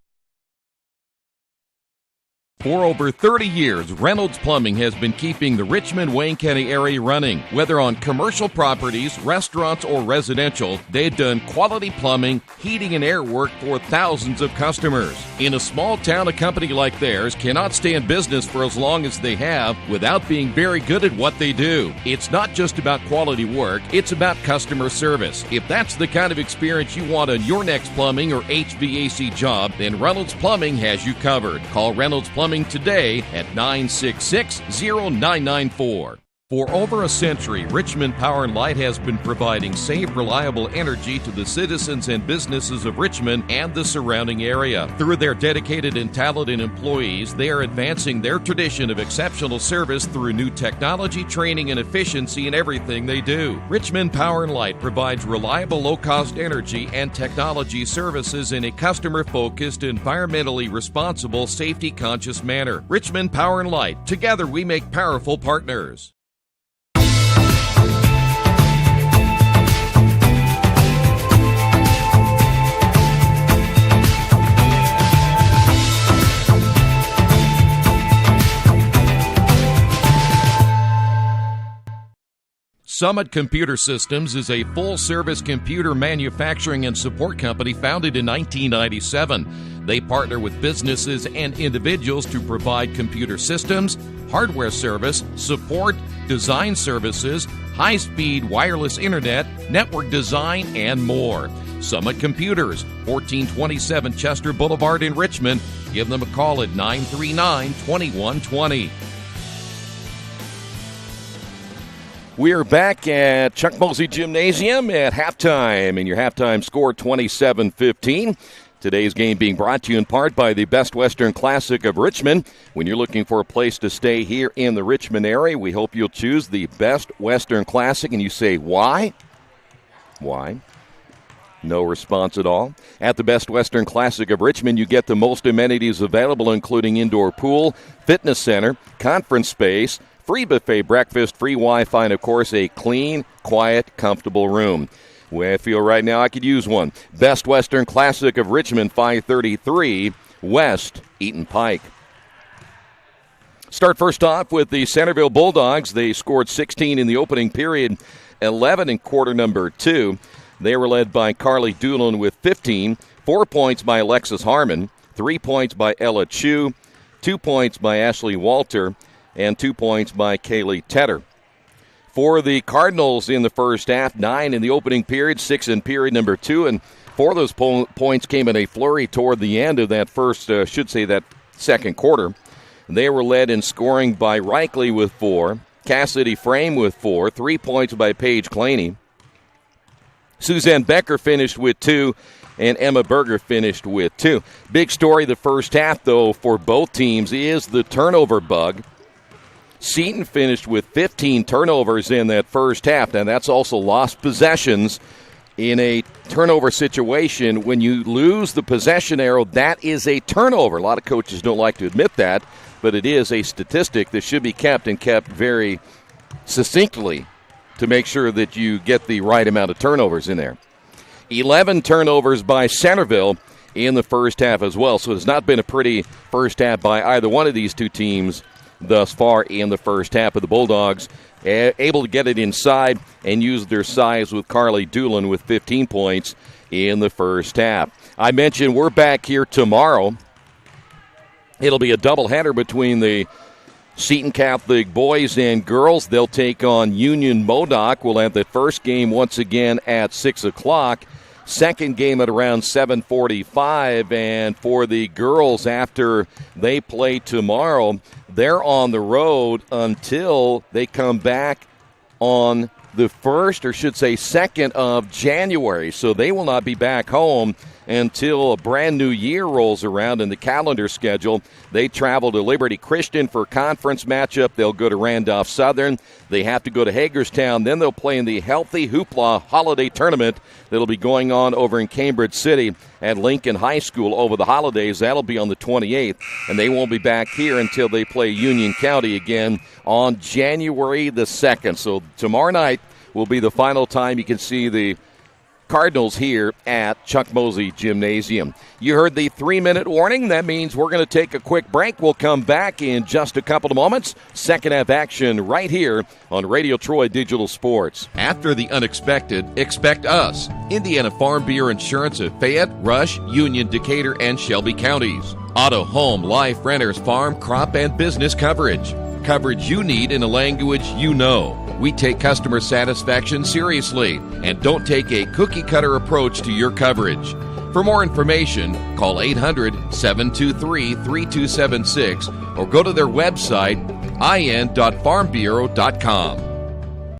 For over 30 years, Reynolds Plumbing has been keeping the Richmond-Wayne County area running. Whether on commercial properties, restaurants, or residential, they've done quality plumbing, heating, and air work for thousands of customers. In a small town, a company like theirs cannot stay in business for as long as they have without being very good at what they do. It's not just about quality work, it's about customer service. If that's the kind of experience you want on your next plumbing or HVAC job, then Reynolds Plumbing has you covered. Call Reynolds Plumbing today at 966-0994. For over a century, Richmond Power & Light has been providing safe, reliable energy to the citizens and businesses of Richmond and the surrounding area. Through their dedicated and talented employees, they are advancing their tradition of exceptional service through new technology, training, and efficiency in everything they do. Richmond Power & Light provides reliable, low-cost energy and technology services in a customer-focused, environmentally responsible, safety-conscious manner. Richmond Power & Light. Together we make powerful partners. Summit Computer Systems is a full-service computer manufacturing and support company founded in 1997. They partner with businesses and individuals to provide computer systems, hardware service, support, design services, high-speed wireless internet, network design, and more. Summit Computers, 1427 Chester Boulevard in Richmond. Give them a call at 939-2120. We are back at Chuck Mosey Gymnasium at halftime, and your halftime score 27-15. Today's game being brought to you in part by the Best Western Classic of Richmond. When you're looking for a place to stay here in the Richmond area, we hope you'll choose the Best Western Classic. And you say, why? Why? No response at all. At the Best Western Classic of Richmond, you get the most amenities available, including indoor pool, fitness center, conference space, free buffet breakfast, free Wi-Fi, and, of course, a clean, quiet, comfortable room. Well, I feel right now I could use one. Best Western Classic of Richmond, 533 West Eaton Pike. Start first off with the Centerville Bulldogs. They scored 16 in the opening period, 11 in quarter number 2. They were led by Carly Doolin with 15, 4 points by Alexis Harmon, 3 points by Ella Chu, 2 points by Ashley Walter, and 2 points by Kaylee Tedder. For the Cardinals in the first half, 9 in the opening period, 6 in period number 2, and 4 of those points came in a flurry toward the end of that that second quarter. They were led in scoring by Reichley with 4, Cassidy Frame with 4, 3 points by Paige Claney. Suzanne Becker finished with 2, and Emma Berger finished with 2. Big story the first half, though, for both teams is the turnover bug. Seton finished with 15 turnovers in that first half. Now, that's also lost possessions. In a turnover situation, when you lose the possession arrow, that is a turnover. A lot of coaches don't like to admit that, but it is a statistic that should be kept and kept very succinctly to make sure that you get the right amount of turnovers in there. 11 turnovers by Centerville in the first half as well, so it's not been a pretty first half by either one of these two teams thus far in the first half. Of the Bulldogs able to get it inside and use their size with Carly Doolin with 15 points in the first half. I mentioned we're back here tomorrow. It'll be a doubleheader between the Seton Catholic boys and girls. They'll take on Union Modoc. We'll have the first game once again at 6 o'clock. Second game at around 7:45. And for the girls, after they play tomorrow, they're on the road until they come back on the 2nd of January. So they will not be back home until a brand new year rolls around in the calendar schedule. They travel to Liberty Christian for a conference matchup. They'll go to Randolph Southern. They have to go to Hagerstown. Then they'll play in the Healthy Hoopla Holiday Tournament that'll be going on over in Cambridge City at Lincoln High School over the holidays. That'll be on the 28th, and they won't be back here until they play Union County again on January the 2nd. So tomorrow night will be the final time you can see the Cardinals here at Chuck Mosey Gymnasium. You heard the 3-minute warning. That means we're going to take a quick break. We'll come back in just a couple of moments. Second half action right here on Radio Troy Digital Sports. After the unexpected, expect us. Indiana Farm Bureau Insurance of Fayette, Rush, Union, Decatur, and Shelby counties. Auto, home, life, renters, farm, crop, and business coverage. Coverage you need in a language you know. We take customer satisfaction seriously and don't take a cookie-cutter approach to your coverage. For more information, call 800-723-3276 or go to their website, in.farmbureau.com.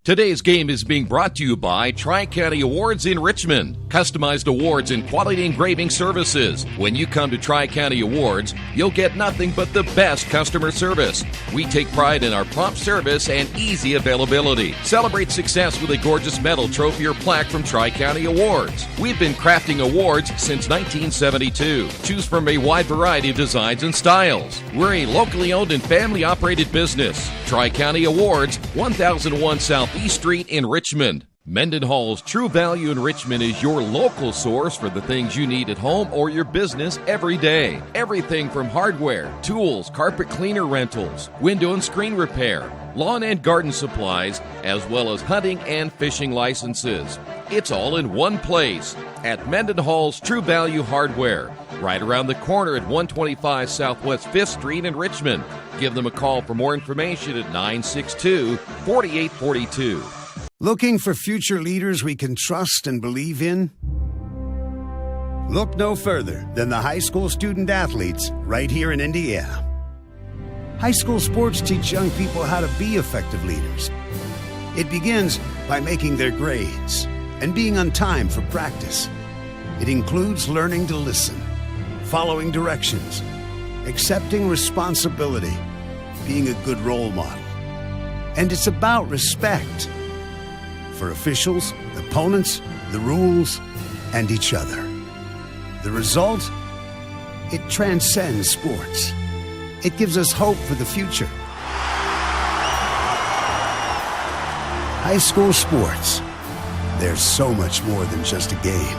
Today's game is being brought to you by Tri-County Awards in Richmond. Customized awards and quality engraving services. When you come to Tri-County Awards, you'll get nothing but the best customer service. We take pride in our prompt service and easy availability. Celebrate success with a gorgeous medal, trophy, or plaque from Tri-County Awards. We've been crafting awards since 1972. Choose from a wide variety of designs and styles. We're a locally owned and family-operated business. Tri-County Awards, 1001 South East Street in Richmond. Mendenhall's True Value in Richmond is your local source for the things you need at home or your business every day. Everything from hardware, tools, carpet cleaner rentals, window and screen repair, lawn and garden supplies, as well as hunting and fishing licenses. It's all in one place at Mendenhall's True Value Hardware, right around the corner at 125 Southwest 5th Street in Richmond. Give them a call for more information at 962-4842. Looking for future leaders we can trust and believe in? Look no further than the high school student athletes right here in Indiana. High school sports teach young people how to be effective leaders. It begins by making their grades and being on time for practice. It includes learning to listen, following directions, accepting responsibility, being a good role model. And it's about respect for officials, opponents, the rules, and each other. The result? It transcends sports. It gives us hope for the future. High school sports. There's so much more than just a game.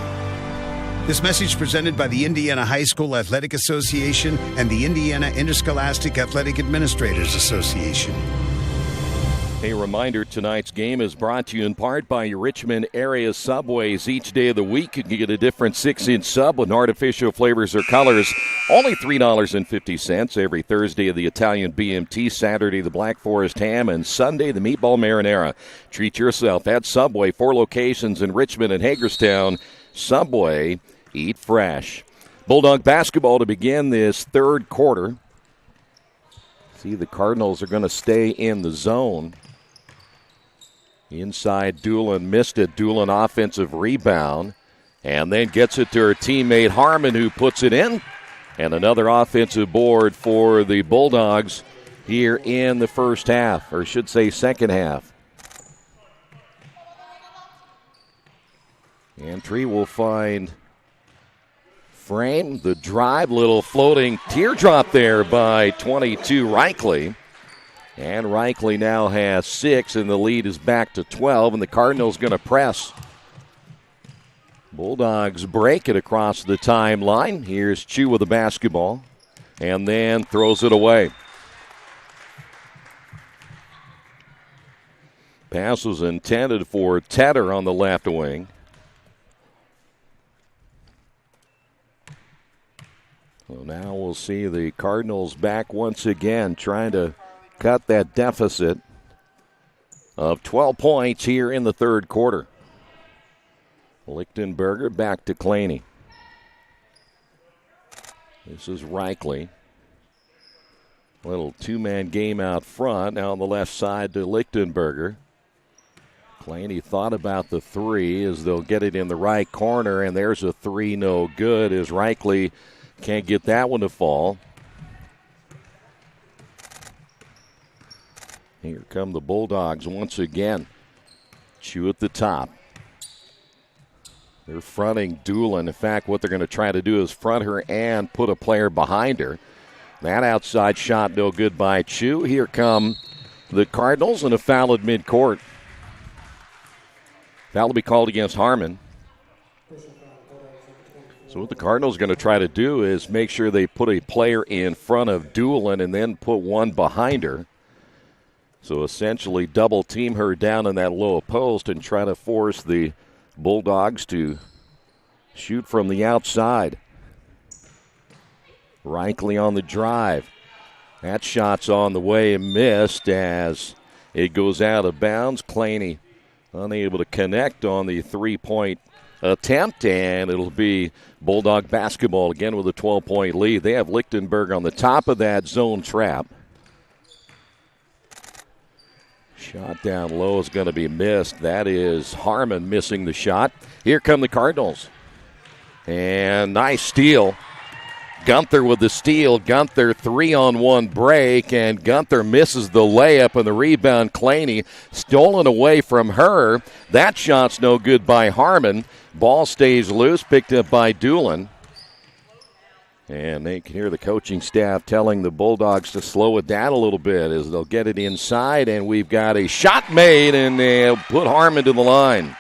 This message presented by the Indiana High School Athletic Association and the Indiana Interscholastic Athletic Administrators Association. A reminder, tonight's game is brought to you in part by your Richmond area Subways. Each day of the week, you can get a different 6-inch sub with artificial flavors or colors. Only $3.50. Every Thursday, the Italian BMT, Saturday, the Black Forest Ham, and Sunday, the Meatball Marinara. Treat yourself at Subway. 4 locations in Richmond and Hagerstown. Subway, eat fresh. Bulldog basketball to begin this third quarter. See, the Cardinals are going to stay in the zone. Inside, Doolin missed it. Doolin offensive rebound. And then gets it to her teammate Harmon, who puts it in. And another offensive board for the Bulldogs here in the first half, or should say second half. Entry will find Frame. The drive, little floating teardrop there by 22 Reichley. And Reichley now has 6, and the lead is back to 12, and the Cardinals going to press. Bulldogs break it across the timeline. Here's Chu with the basketball, and then throws it away. Pass was intended for Tedder on the left wing. So now we'll see the Cardinals back once again, trying to cut that deficit of 12 points here in the third quarter. Lichtenberger back to Claney. This is Reichley. Little two-man game out front. Now on the left side to Lichtenberger. Claney thought about the three as they'll get it in the right corner, and there's a three, no good, as Reichley can't get that one to fall. Here come the Bulldogs once again. Chu at the top. They're fronting Doolin. In fact, what they're going to try to do is front her and put a player behind her. That outside shot no good by Chu. Here come the Cardinals, and a foul at midcourt. Foul will be called against Harmon. So what the Cardinals are going to try to do is make sure they put a player in front of Doolin and then put one behind her. So essentially double team her down in that low post and try to force the Bulldogs to shoot from the outside. Reichley on the drive. That shot's on the way and missed as it goes out of bounds. Claney unable to connect on the three-point attempt, and it'll be Bulldog basketball again with a 12-point lead. They have Lichtenberg on the top of that zone trap. Shot down low is going to be missed. That is Harmon missing the shot. Here come the Cardinals. And nice steal. Gunther with the steal. Gunther 3-on-1 break, and Gunther misses the layup, and the rebound, Claney, stolen away from her. That shot's no good by Harmon. Ball stays loose, picked up by Doolin. And they can hear the coaching staff telling the Bulldogs to slow it down a little bit as they'll get it inside, and we've got a shot made, and they'll put Harmon to the line.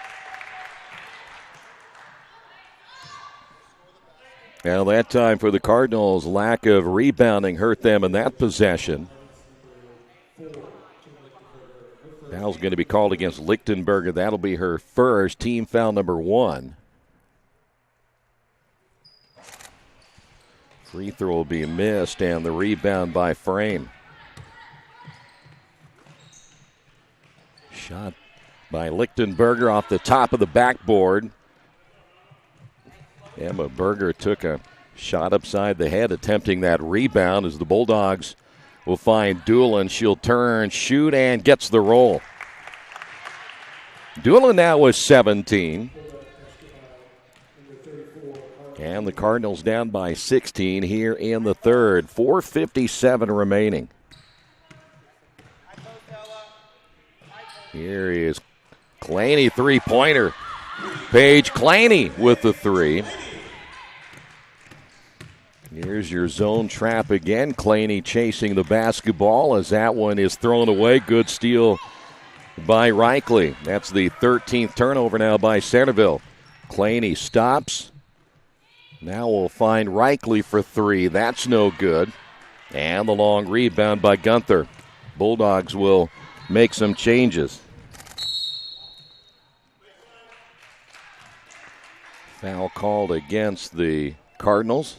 Now that time for the Cardinals, lack of rebounding hurt them in that possession. Foul's going to be called against Lichtenberger. That'll be her first, team foul number 1. Free throw will be missed, and the rebound by Frame. Shot by Lichtenberger off the top of the backboard. Emma Berger took a shot upside the head, attempting that rebound as the Bulldogs will find Doolin. She'll turn, shoot, and gets the roll. Doolin now with 17. And the Cardinals down by 16 here in the third. 4:57 remaining. Here is Claney, three-pointer. Paige Claney with the three. Here's your zone trap again. Claney chasing the basketball as that one is thrown away. Good steal by Reichley. That's the 13th turnover now by Centerville. Claney stops. Now we'll find Reichley for three. That's no good. And the long rebound by Gunther. Bulldogs will make some changes. Foul called against the Cardinals.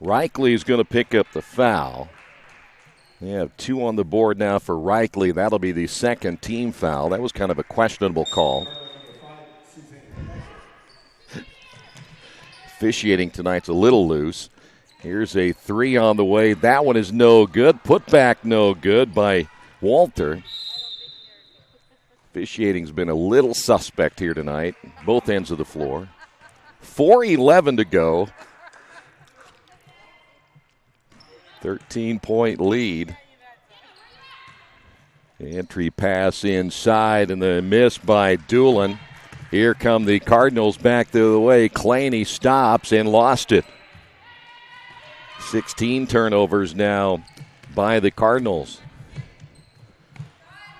Reichley is going to pick up the foul. They have 2 on the board now for Reichley. That'll be the second team foul. That was kind of a questionable call. Officiating tonight's a little loose. Here's a three on the way. That one is no good. Put back no good by Walter. Officiating's been a little suspect here tonight, both ends of the floor. 4:11 to go. 13-point lead. The entry pass inside and the miss by Doolin. Here come the Cardinals back the other way. Claney stops and lost it. 16 turnovers now by the Cardinals.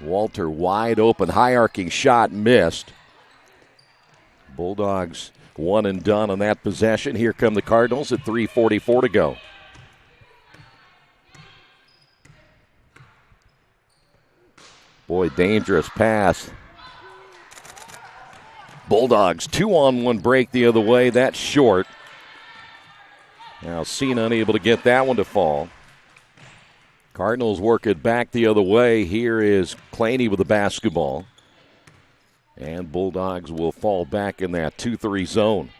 Walter wide open, high arcing shot missed. Bulldogs one and done on that possession. Here come the Cardinals at 3:44 to go. Boy, dangerous pass. Bulldogs 2-on-1 break the other way. That's short. Now Cena unable to get that one to fall. Cardinals work it back the other way. Here is Claney with the basketball. And Bulldogs will fall back in that 2-3 zone.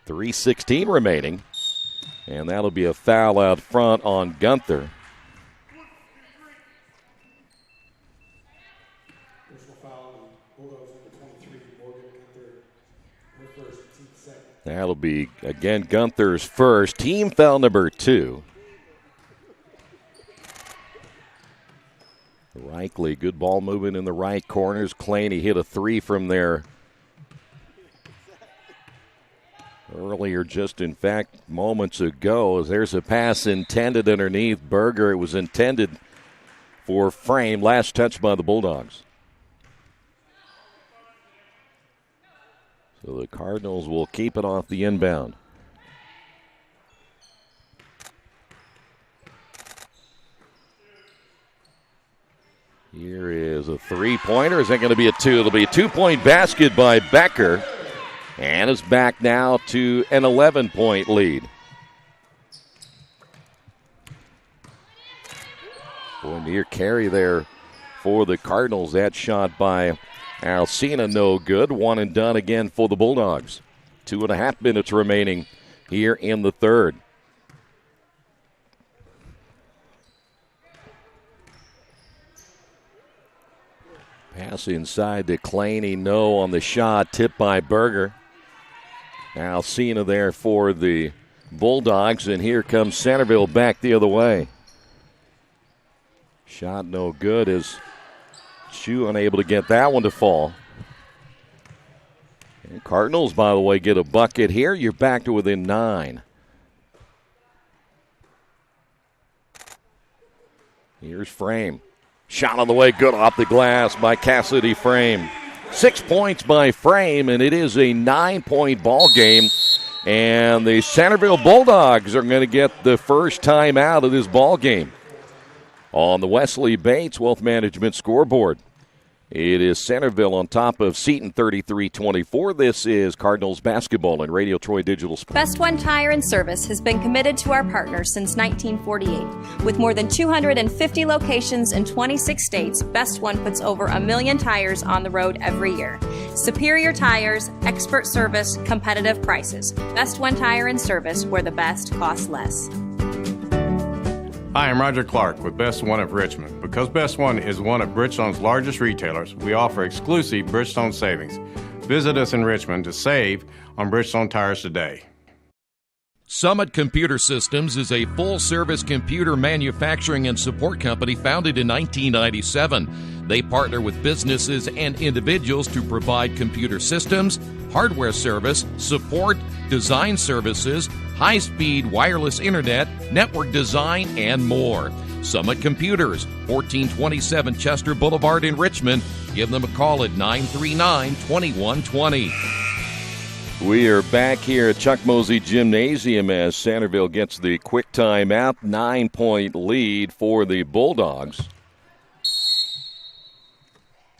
3:16 remaining. And that'll be a foul out front on Gunther. That'll be, again, Gunther's first. Team foul number 2. Reichley, good ball movement in the right corners. Claney hit a three from there earlier, just in fact, moments ago. There's a pass intended underneath Berger. It was intended for Frame. Last touch by the Bulldogs. So the Cardinals will keep it off the inbound. Here is a three-pointer. Is that going to be a two? It'll be a two-point basket by Becker. And it's back now to an 11-point lead. Boy, near carry there for the Cardinals. That shot by Alcina, no good. One and done again for the Bulldogs. 2.5 minutes remaining here in the third. Pass inside to Claney. No on the shot. Tipped by Berger. Alcina there for the Bulldogs. And here comes Centerville back the other way. Shot no good as Chu unable to get that one to fall. And Cardinals, by the way, get a bucket here. You're back to within 9. Here's Frame. Shot on the way, good off the glass by Cassidy Frame. 6 points by Frame, and it is a 9-point ball game. And the Centerville Bulldogs are going to get the first time out of this ball game. On the Wesley Bates Wealth Management scoreboard, it is Centerville on top of Seton 33-24. This is Cardinals basketball and Radio Troy Digital Sports. Best One Tire and Service has been committed to our partners since 1948. With more than 250 locations in 26 states, Best One puts over 1 million tires on the road every year. Superior tires, expert service, competitive prices. Best One Tire and Service, where the best costs less. Hi, I'm Roger Clark with Best One of Richmond. Because Best One is one of Bridgestone's largest retailers, we offer exclusive Bridgestone savings. Visit us in Richmond to save on Bridgestone tires today. Summit Computer Systems is a full-service computer manufacturing and support company founded in 1997. They partner with businesses and individuals to provide computer systems, hardware service, support, design services, high-speed wireless internet, network design, and more. Summit Computers, 1427 Chester Boulevard in Richmond. Give them a call at 939-2120. We are back here at Chuck Mosey Gymnasium as Centerville gets the quick timeout. 9-point lead for the Bulldogs.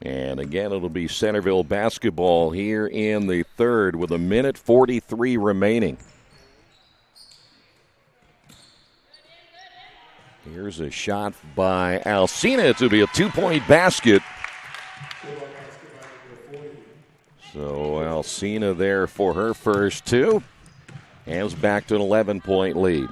And again, it'll be Centerville basketball here in the third with 1:43 remaining. Here's a shot by Alcina to be a 2-point basket. So Alcina there for her first two. And it's back to an 11-point lead.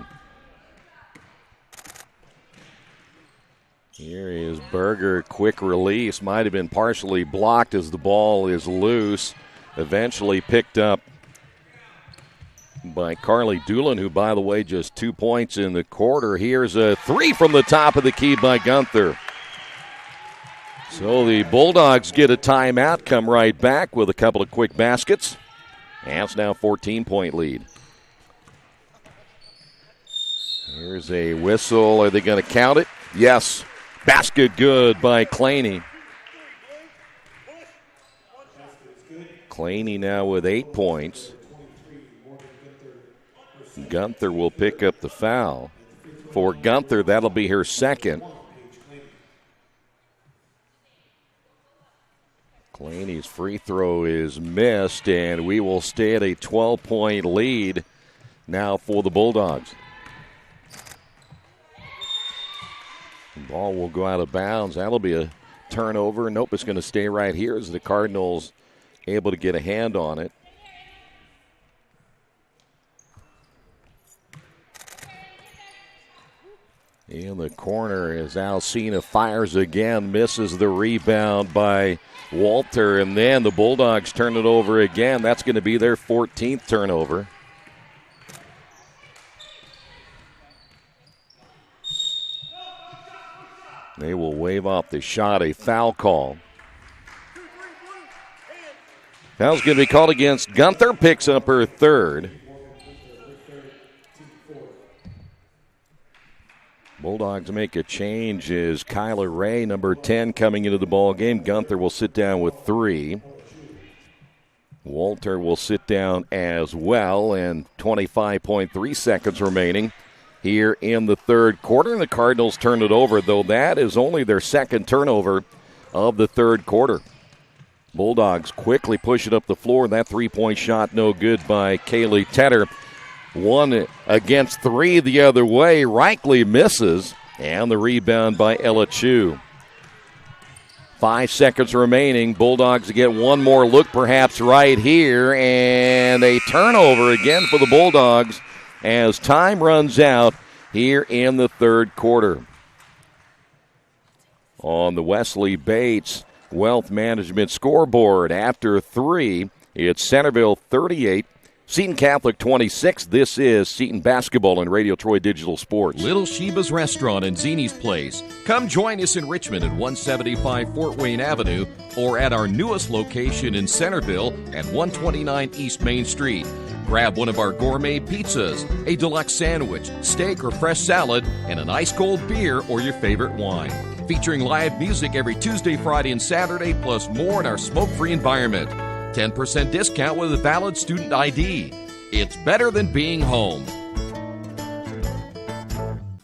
Here is Berger, quick release. Might have been partially blocked as the ball is loose. Eventually picked up by Carly Doolin, who, by the way, just 2 points in the quarter. Here's a three from the top of the key by Gunther. So the Bulldogs get a timeout, come right back with a couple of quick baskets. And it's now a 14-point lead. Here's a whistle. Are they going to count it? Yes. Basket good by Claney. Claney now with 8 points. Gunther will pick up the foul. For Gunther, that'll be her second. Claney's free throw is missed, and we will stay at a 12-point lead now for the Bulldogs. The ball will go out of bounds. That'll be a turnover. Nope, it's going to stay right here as the Cardinals able to get a hand on it. In the corner as Alcina fires again, misses the rebound by Walter, and then the Bulldogs turn it over again. That's going to be their 14th turnover. They will wave off the shot, a foul call. Foul's going to be called against Gunther, picks up her third. Bulldogs make a change as Kyla Ray, number 10, coming into the ball game. Gunther will sit down with 3. Walter will sit down as well, and 25.3 seconds remaining here in the third quarter. And the Cardinals turn it over, though that is only their second turnover of the third quarter. Bulldogs quickly push it up the floor. That three-point shot no good by Kaylee Tedder. 1 against 3 the other way. Reichley misses. And the rebound by Ella Chu. 5 seconds remaining. Bulldogs get one more look perhaps right here. And a turnover again for the Bulldogs as time runs out here in the third quarter. On the Wesley Bates Wealth Management scoreboard. After 3, it's Centerville 38, Seton Catholic 26. This is Seton Basketball and Radio Troy Digital Sports. Little Sheba's Restaurant and Zini's Place. Come join us in Richmond at 175 Fort Wayne Avenue or at our newest location in Centerville at 129 East Main Street. Grab one of our gourmet pizzas, a deluxe sandwich, steak or fresh salad, and an ice-cold beer or your favorite wine. Featuring live music every Tuesday, Friday, and Saturday, plus more in our smoke-free environment. 10% discount with a valid student ID. It's better than being home.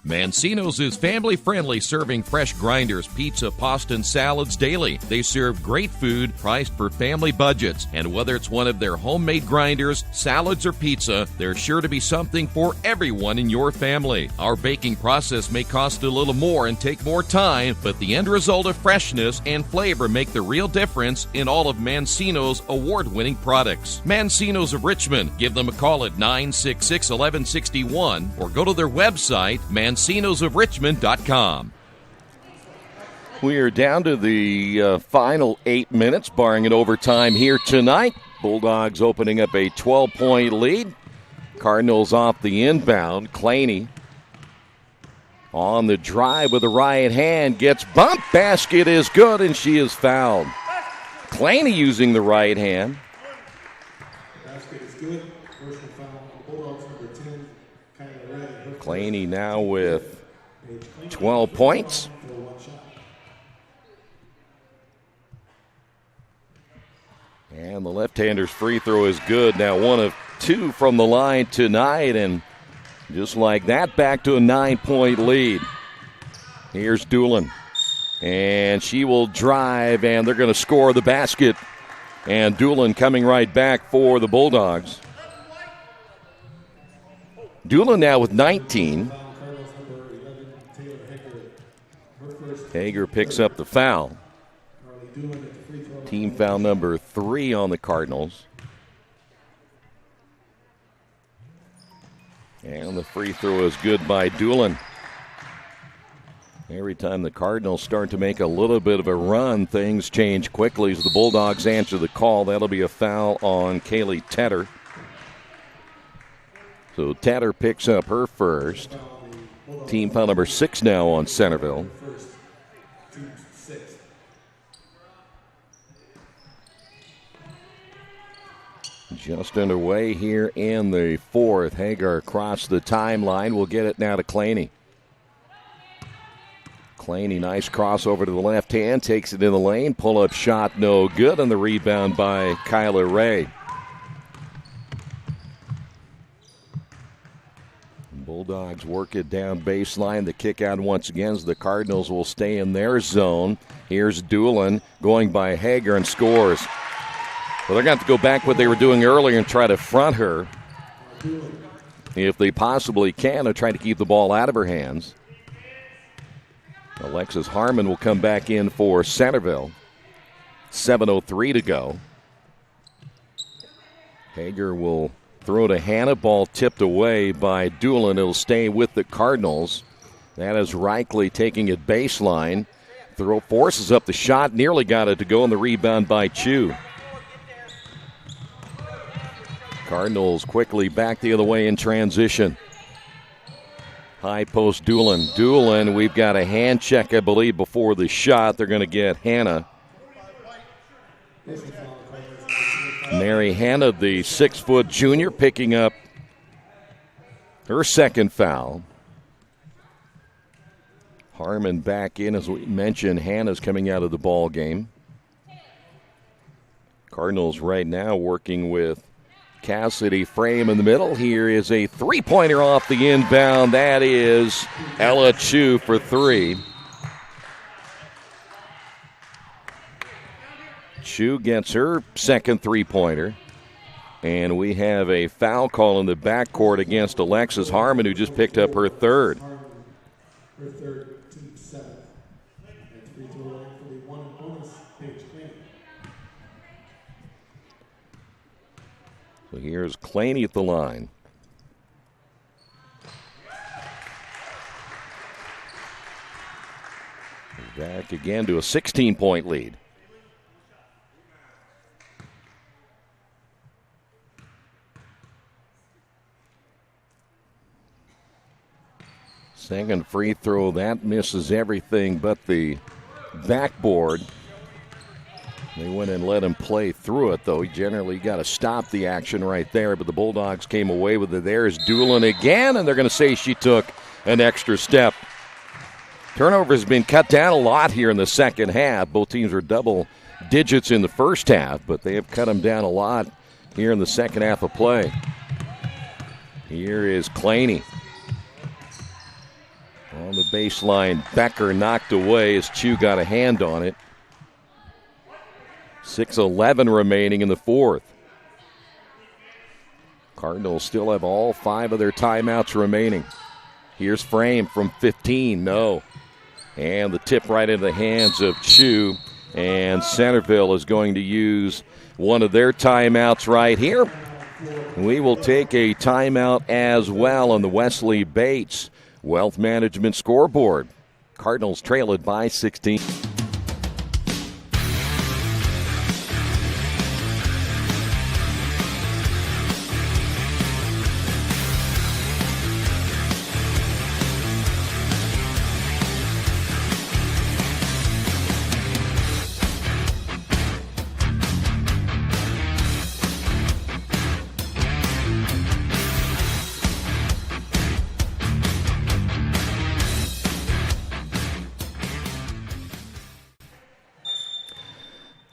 Mancino's is family-friendly, serving fresh grinders, pizza, pasta, and salads daily. They serve great food priced for family budgets. And whether it's one of their homemade grinders, salads, or pizza, there's sure to be something for everyone in your family. Our baking process may cost a little more and take more time, but the end result of freshness and flavor make the real difference in all of Mancino's award-winning products. Mancino's of Richmond. Give them a call at 966-1161 or go to their website, mancinosofrichmond.com. We are down to the final 8 minutes, barring an overtime here tonight. Bulldogs opening up a 12-point lead. Cardinals off the inbound. Claney on the drive with the right hand. Gets bumped. Basket is good, and she is fouled. Claney using the right hand. Basket is good. Personal foul. Bulldogs number 10. Claney now with 12 points. And the left-hander's free throw is good. Now 1 of 2 from the line tonight. And just like that, back to a 9-point lead. Here's Doolin. And she will drive, and they're going to score the basket. And Doolin coming right back for the Bulldogs. Doolin now with 19. Hager picks up the foul. Team foul number 3 on the Cardinals. And the free throw is good by Doolin. Every time the Cardinals start to make a little bit of a run, things change quickly as the Bulldogs answer the call. That'll be a foul on Kaylee Tedder. So Tedder picks up her first. Team foul number 6 now on Centerville. Just underway here in the 4th. Hagar across the timeline. We'll get it now to Claney. Claney, nice crossover to the left hand. Takes it in the lane. Pull-up shot, no good. And the rebound by Kyla Ray. Bulldogs work it down baseline. The kick out once again as the Cardinals will stay in their zone. Here's Doolin going by Hager and scores. Well, they're going to have to go back what they were doing earlier and try to front her. If they possibly can, they're trying to keep the ball out of her hands. Alexis Harmon will come back in for Centerville. 7:03 to go. Hager will throw to Hannah. Ball tipped away by Doolin. It'll stay with the Cardinals. That is Reichley taking it baseline. Throw forces up the shot. Nearly got it to go on the rebound by Chu. Cardinals quickly back the other way in transition. High post Doolin. Doolin, we've got a hand check, I believe, before the shot. They're going to get Hannah. Mary Hannah, the 6-foot junior, picking up her second foul. Harmon back in, as we mentioned. Hannah's coming out of the ball game. Cardinals right now working with Cassidy. Frame in the middle. Here is a three-pointer off the inbound. That is Ella Chu for 3. Chu gets her second three-pointer. And we have a foul call in the backcourt against Alexis Harmon, who just picked up her third. Her third, team 7. And free throw line for the one bonus, Paige Claney. So here's Claney at the line. Back again to a 16-point lead. Second free throw, that misses everything but the backboard. They went and let him play through it, though. He generally got to stop the action right there, but the Bulldogs came away with it. There's Doolin again, and they're going to say she took an extra step. Turnover has been cut down a lot here in the second half. Both teams are double digits in the first half, but they have cut them down a lot here in the second half of play. Here is Claney. On the baseline, Becker knocked away as Chu got a hand on it. 6:11 remaining in the fourth. Cardinals still have all 5 of their timeouts remaining. Here's Frame from 15. No. And the tip right into the hands of Chu. And Centerville is going to use one of their timeouts right here. We will take a timeout as well on the Wesley Bates Wealth Management scoreboard. Cardinals trail it by 16.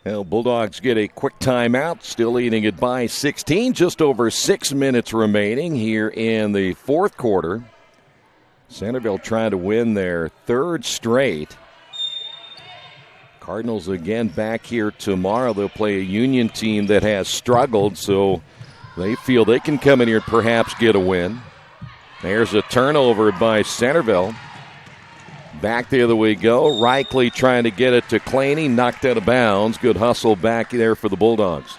Well, Bulldogs get a quick timeout, still leading it by 16. Just over 6 minutes remaining here in the fourth quarter. Centerville trying to win their third straight. Cardinals again back here tomorrow. They'll play a Union team that has struggled, so they feel they can come in here and perhaps get a win. There's a turnover by Centerville. Back the other way go. Reichley trying to get it to Claney. Knocked out of bounds. Good hustle back there for the Bulldogs.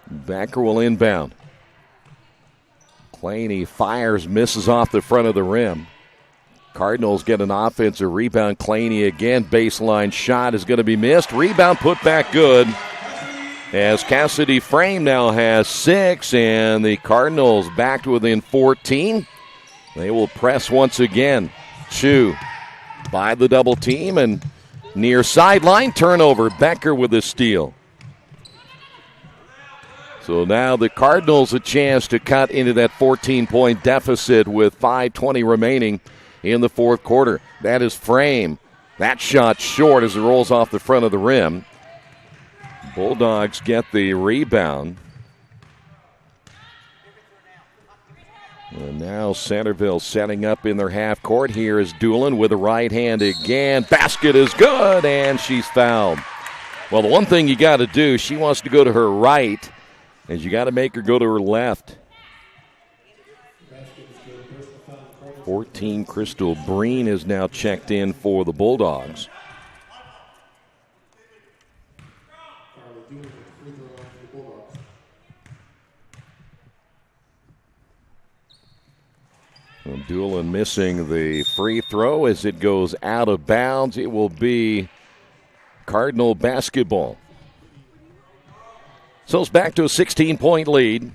Becker will inbound. Claney fires, misses off the front of the rim. Cardinals get an offensive rebound. Claney again. Baseline shot is going to be missed. Rebound put back good. As Cassidy Frame now has 6, and the Cardinals back to within 14. They will press once again. Chu by the double team, and near sideline turnover. Becker with the steal. So now the Cardinals a chance to cut into that 14-point deficit with 5:20 remaining in the fourth quarter. That is Frame. That shot short as it rolls off the front of the rim. Bulldogs get the rebound. And now Centerville setting up in their half court. Here is Doolin with the right hand again. Basket is good, and she's fouled. Well, the one thing you got to do, she wants to go to her right, is you got to make her go to her left. 14, Crystal Breen is now checked in for the Bulldogs. Doolin missing the free throw as it goes out of bounds. It will be Cardinal basketball. So it's back to a 16-point lead.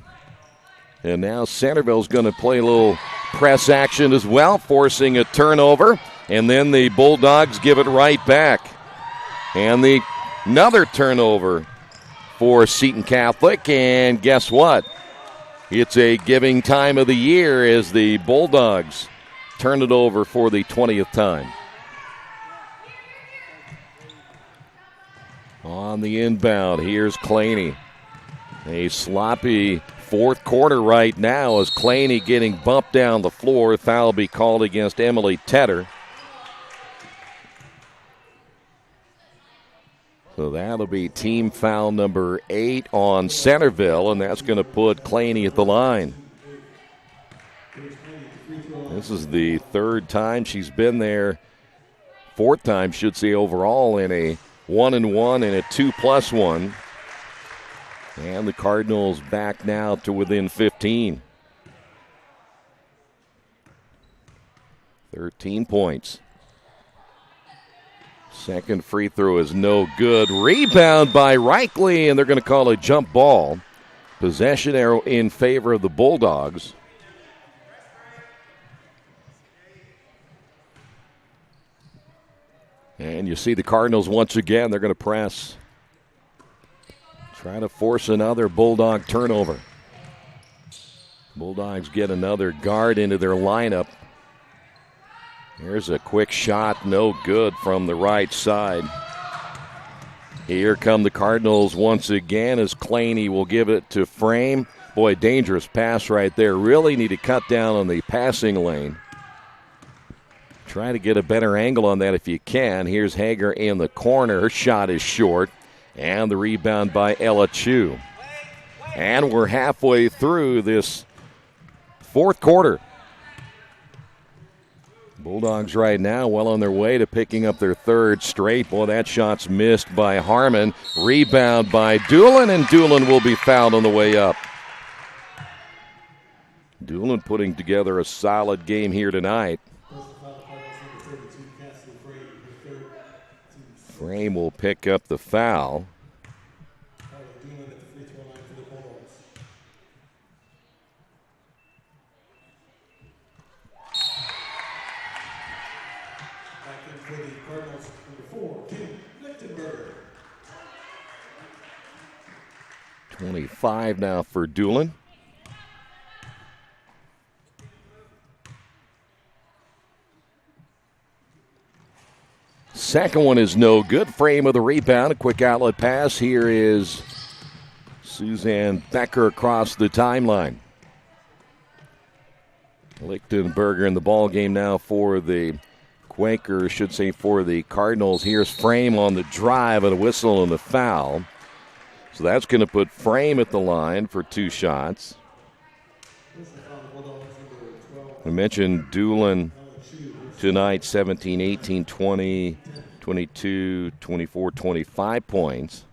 And now Centerville's going to play a little press action as well, forcing a turnover. And then the Bulldogs give it right back. And another turnover for Seton Catholic. And guess what? It's a giving time of the year as the Bulldogs turn it over for the 20th time. On the inbound, here's Claney. A sloppy fourth quarter right now as Claney getting bumped down the floor. Foul be called against Emily Tedder. So that'll be team foul number 8 on Centerville, and that's going to put Claney at the line. This is the third time she's been there. Fourth time, should say, overall in a 1-and-1 and a 2+1. And the Cardinals back now to within 15. 13 points. Second free throw is no good. Rebound by Reichley, and they're going to call a jump ball. Possession arrow in favor of the Bulldogs. And you see the Cardinals once again. They're going to press. Try to force another Bulldog turnover. Bulldogs get another guard into their lineup. Here's a quick shot, no good from the right side. Here come the Cardinals once again as Claney will give it to Frame. Boy, dangerous pass right there. Really need to cut down on the passing lane. Try to get a better angle on that if you can. Here's Hager in the corner. Her shot is short. And the rebound by Ella Chu. And we're halfway through this fourth quarter. Bulldogs right now well on their way to picking up their third straight. Boy, that shot's missed by Harmon. Rebound by Doolin, and Doolin will be fouled on the way up. Doolin putting together a solid game here tonight. Frame will pick up the foul. For the Cardinals, number 4, Kim Lichtenberger. 25 now for Doolin. Second one is no good. Frame with the rebound. A quick outlet pass. Here is Suzanne Becker across the timeline. Lichtenberger in the ball game now for the Quakers, should say for the Cardinals. Here's Frame on the drive and a whistle and a foul. So that's going to put Frame at the line for 2 shots. We mentioned Doolin tonight, 17, 18, 20, 22, 24, 25 points.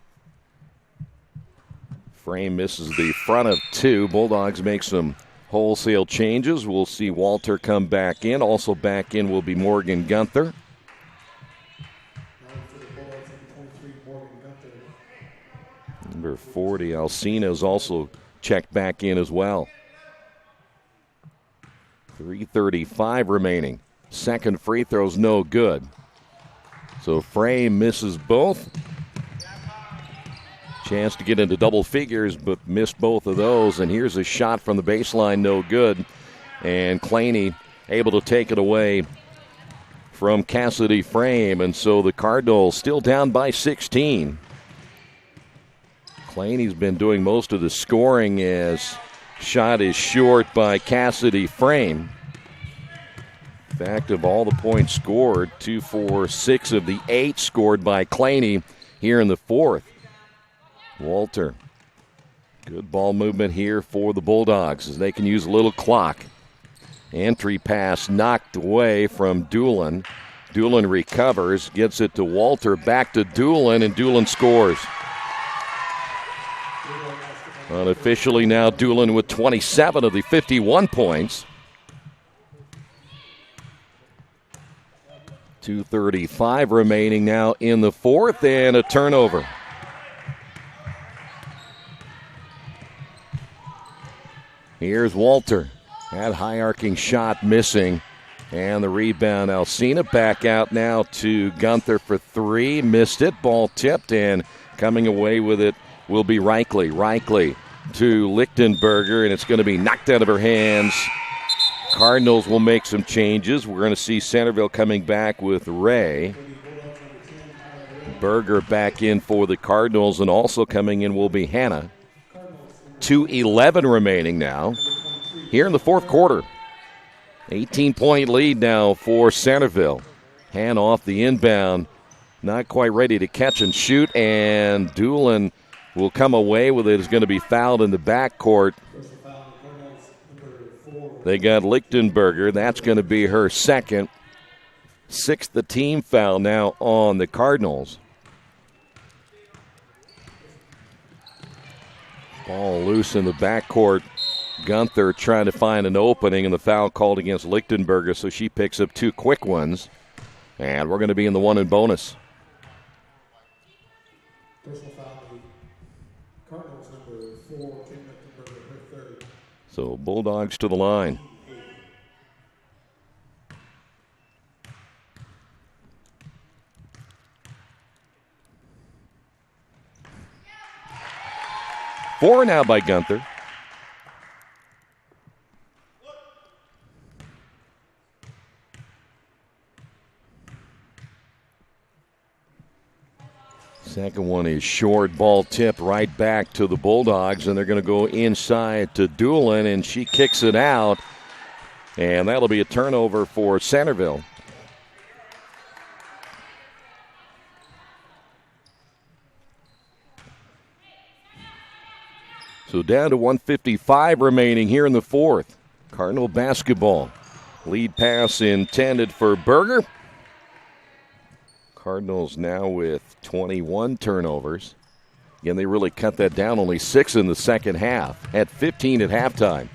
Frame misses the front of 2. Bulldogs make some wholesale changes. We'll see Walter come back in. Also back in will be Morgan Gunther. Number 40, Alcina, is also checked back in as well. 3:35 remaining. Second free throw's no good. So Frame misses both. Chance to get into double figures, but missed both of those. And here's a shot from the baseline, no good. And Claney able to take it away from Cassidy Frame. And so the Cardinals still down by 16. Claney's been doing most of the scoring as shot is short by Cassidy Frame. In fact, of all the points scored, 2, 4, 6 of the 8 scored by Claney here in the fourth. Walter, good ball movement here for the Bulldogs as they can use a little clock. Entry pass knocked away from Doolin. Doolin recovers, gets it to Walter, back to Doolin, and Doolin scores. Unofficially now Doolin with 27 of the 51 points. 2:35 remaining now in the fourth, and a turnover. Here's Walter. That high arcing shot missing. And the rebound, Alcina back out now to Gunther for 3. Missed it. Ball tipped, and coming away with it will be Reichle. Reichle to Lichtenberger, and it's going to be knocked out of her hands. Cardinals will make some changes. We're going to see Centerville coming back with Ray. Berger back in for the Cardinals, and also coming in will be Hannah. 2:11 remaining now here in the fourth quarter. 18-point lead now for Centerville. Hand off the inbound. Not quite ready to catch and shoot, and Doolin will come away with it. Is going to be fouled in the backcourt. They got Lichtenberger. That's going to be her second. 6th the team foul now on the Cardinals. Ball loose in the backcourt. Gunther trying to find an opening, and the foul called against Lichtenberger, so she picks up 2 quick ones. And we're going to be in the 1 and bonus. Personal foul, Cardinals number 4, Kim So Bulldogs to the line. Four now by Gunther. Second one is short, ball tip right back to the Bulldogs, and they're going to go inside to Doolin, and she kicks it out, and that'll be a turnover for Centerville. So down to 1:55 remaining here in the fourth. Cardinal basketball. Lead pass intended for Berger. Cardinals now with 21 turnovers. Again, they really cut that down, only 6 in the second half. Had 15 at halftime.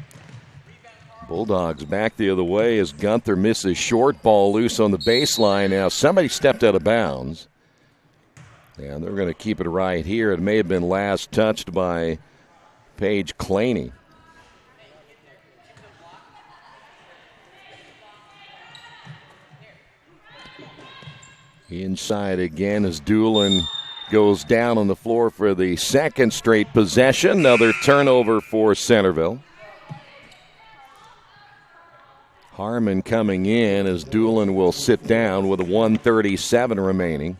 Bulldogs back the other way as Gunther misses short, ball loose on the baseline. Now somebody stepped out of bounds. And they're going to keep it right here. It may have been last touched by Paige Claney. Inside again as Doolin goes down on the floor for the second straight possession. Another turnover for Centerville. Harmon coming in as Doolin will sit down with a 1:37 remaining.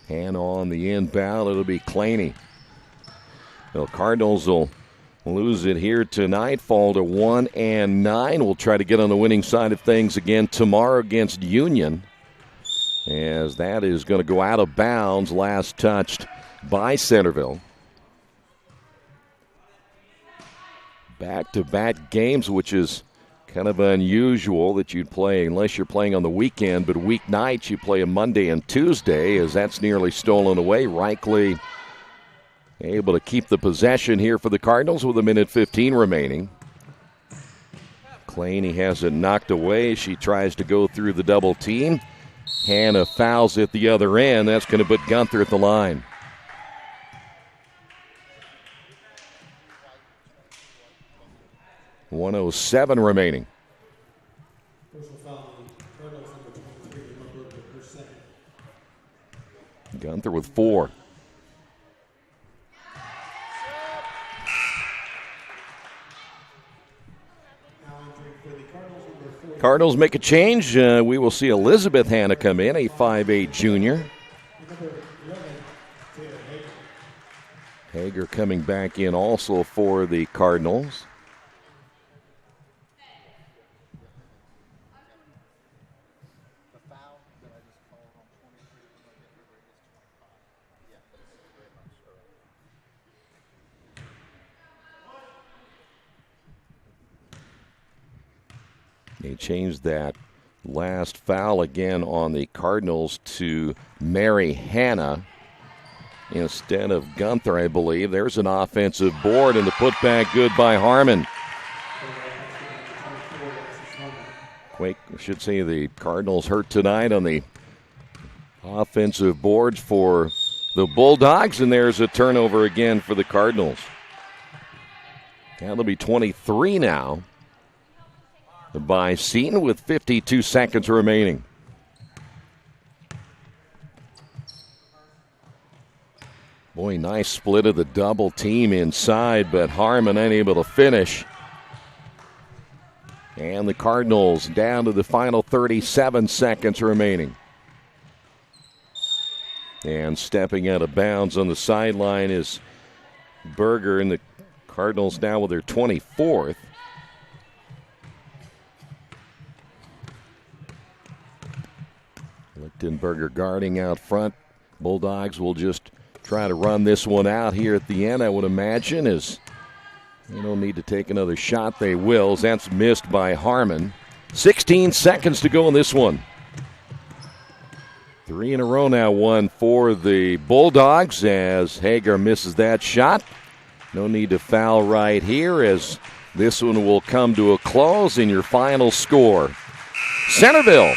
And on the inbound, it'll be Claney. The Cardinals will lose it here tonight, fall to 1-9. We'll try to get on the winning side of things again tomorrow against Union, as that is going to go out of bounds, last touched by Centerville. Back-to-back games, which is kind of unusual that you'd play unless you're playing on the weekend, but weeknights you play a Monday and Tuesday, as that's nearly stolen away. Reichle able to keep the possession here for the Cardinals with 1:15 remaining. Claney has it knocked away. She tries to go through the double team. Hannah fouls at the other end. That's going to put Gunther at the line. .107 remaining. Gunther with 4. Cardinals make a change. We will see Elizabeth Hannah come in, a 5'8 junior. Hager coming back in also for the Cardinals. They changed that last foul again on the Cardinals to Mary Hannah instead of Gunther, I believe. There's an offensive board, and the putback good by Harmon. I should say the Cardinals hurt tonight on the offensive boards for the Bulldogs, and there's a turnover again for the Cardinals. That'll be 23 now by Seton with 52 seconds remaining. Boy, nice split of the double team inside, but Harmon unable to finish. And the Cardinals down to the final 37 seconds remaining. And stepping out of bounds on the sideline is Berger, and the Cardinals now with their 24th. Lichtenberger guarding out front. Bulldogs will just try to run this one out here at the end, I would imagine, as they don't need to take another shot. They will, as that's missed by Harmon. 16 seconds to go in this one. 3 in a row now, one for the Bulldogs as Hager misses that shot. No need to foul right here as this one will come to a close. In your final score, Centerville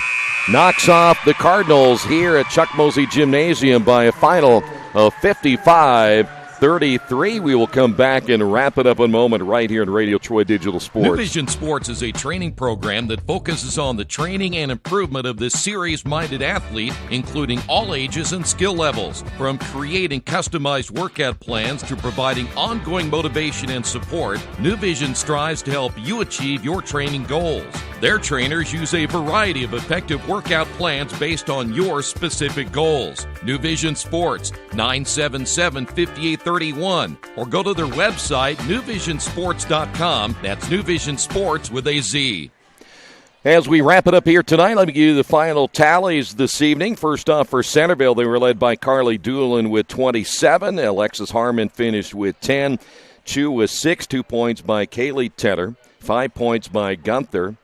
knocks off the Cardinals here at Chuck Mosey Gymnasium by a final of 55-33. We will come back and wrap it up in a moment right here in Radio Troy Digital Sports. New Vision Sports is a training program that focuses on the training and improvement of this serious-minded athlete, including all ages and skill levels. From creating customized workout plans to providing ongoing motivation and support, New Vision strives to help you achieve your training goals. Their trainers use a variety of effective workout plans based on your specific goals. New Vision Sports, 977-5831, or go to their website, newvisionsports.com. That's New Vision Sports with a Z. As we wrap it up here tonight, let me give you the final tallies this evening. First off, for Centerville, they were led by Carly Doolin with 27. Alexis Harmon finished with 10. Chu with 6, 2 points by Kaylee Tedder, 5 points by Gunther.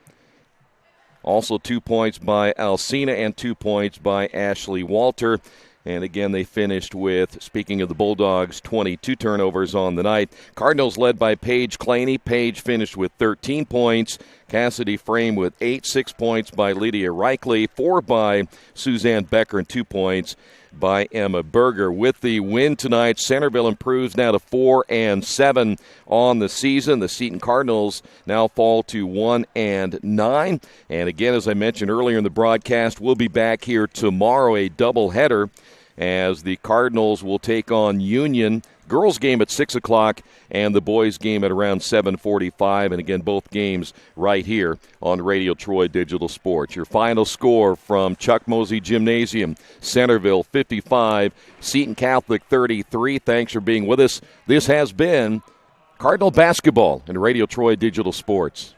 Also 2 points by Alcina and 2 points by Ashley Walter. And again, they finished with, speaking of the Bulldogs, 22 turnovers on the night. Cardinals led by Paige Claney. Paige finished with 13 points. Cassidy Frame with 8, 6 points by Lydia Reichley, 4 by Suzanne Becker, and 2 points by Emma Berger. With the win tonight, Centerville improves now to 4-7 on the season. The Seton Cardinals now fall to 1-9. And again, as I mentioned earlier in the broadcast, we'll be back here tomorrow, a doubleheader, as the Cardinals will take on Union. Girls game at 6 o'clock and the boys game at around 7:45. And again, both games right here on Radio Troy Digital Sports. Your final score from Chuck Mosey Gymnasium: Centerville 55, Seton Catholic 33. Thanks for being with us. This has been Cardinal Basketball and Radio Troy Digital Sports.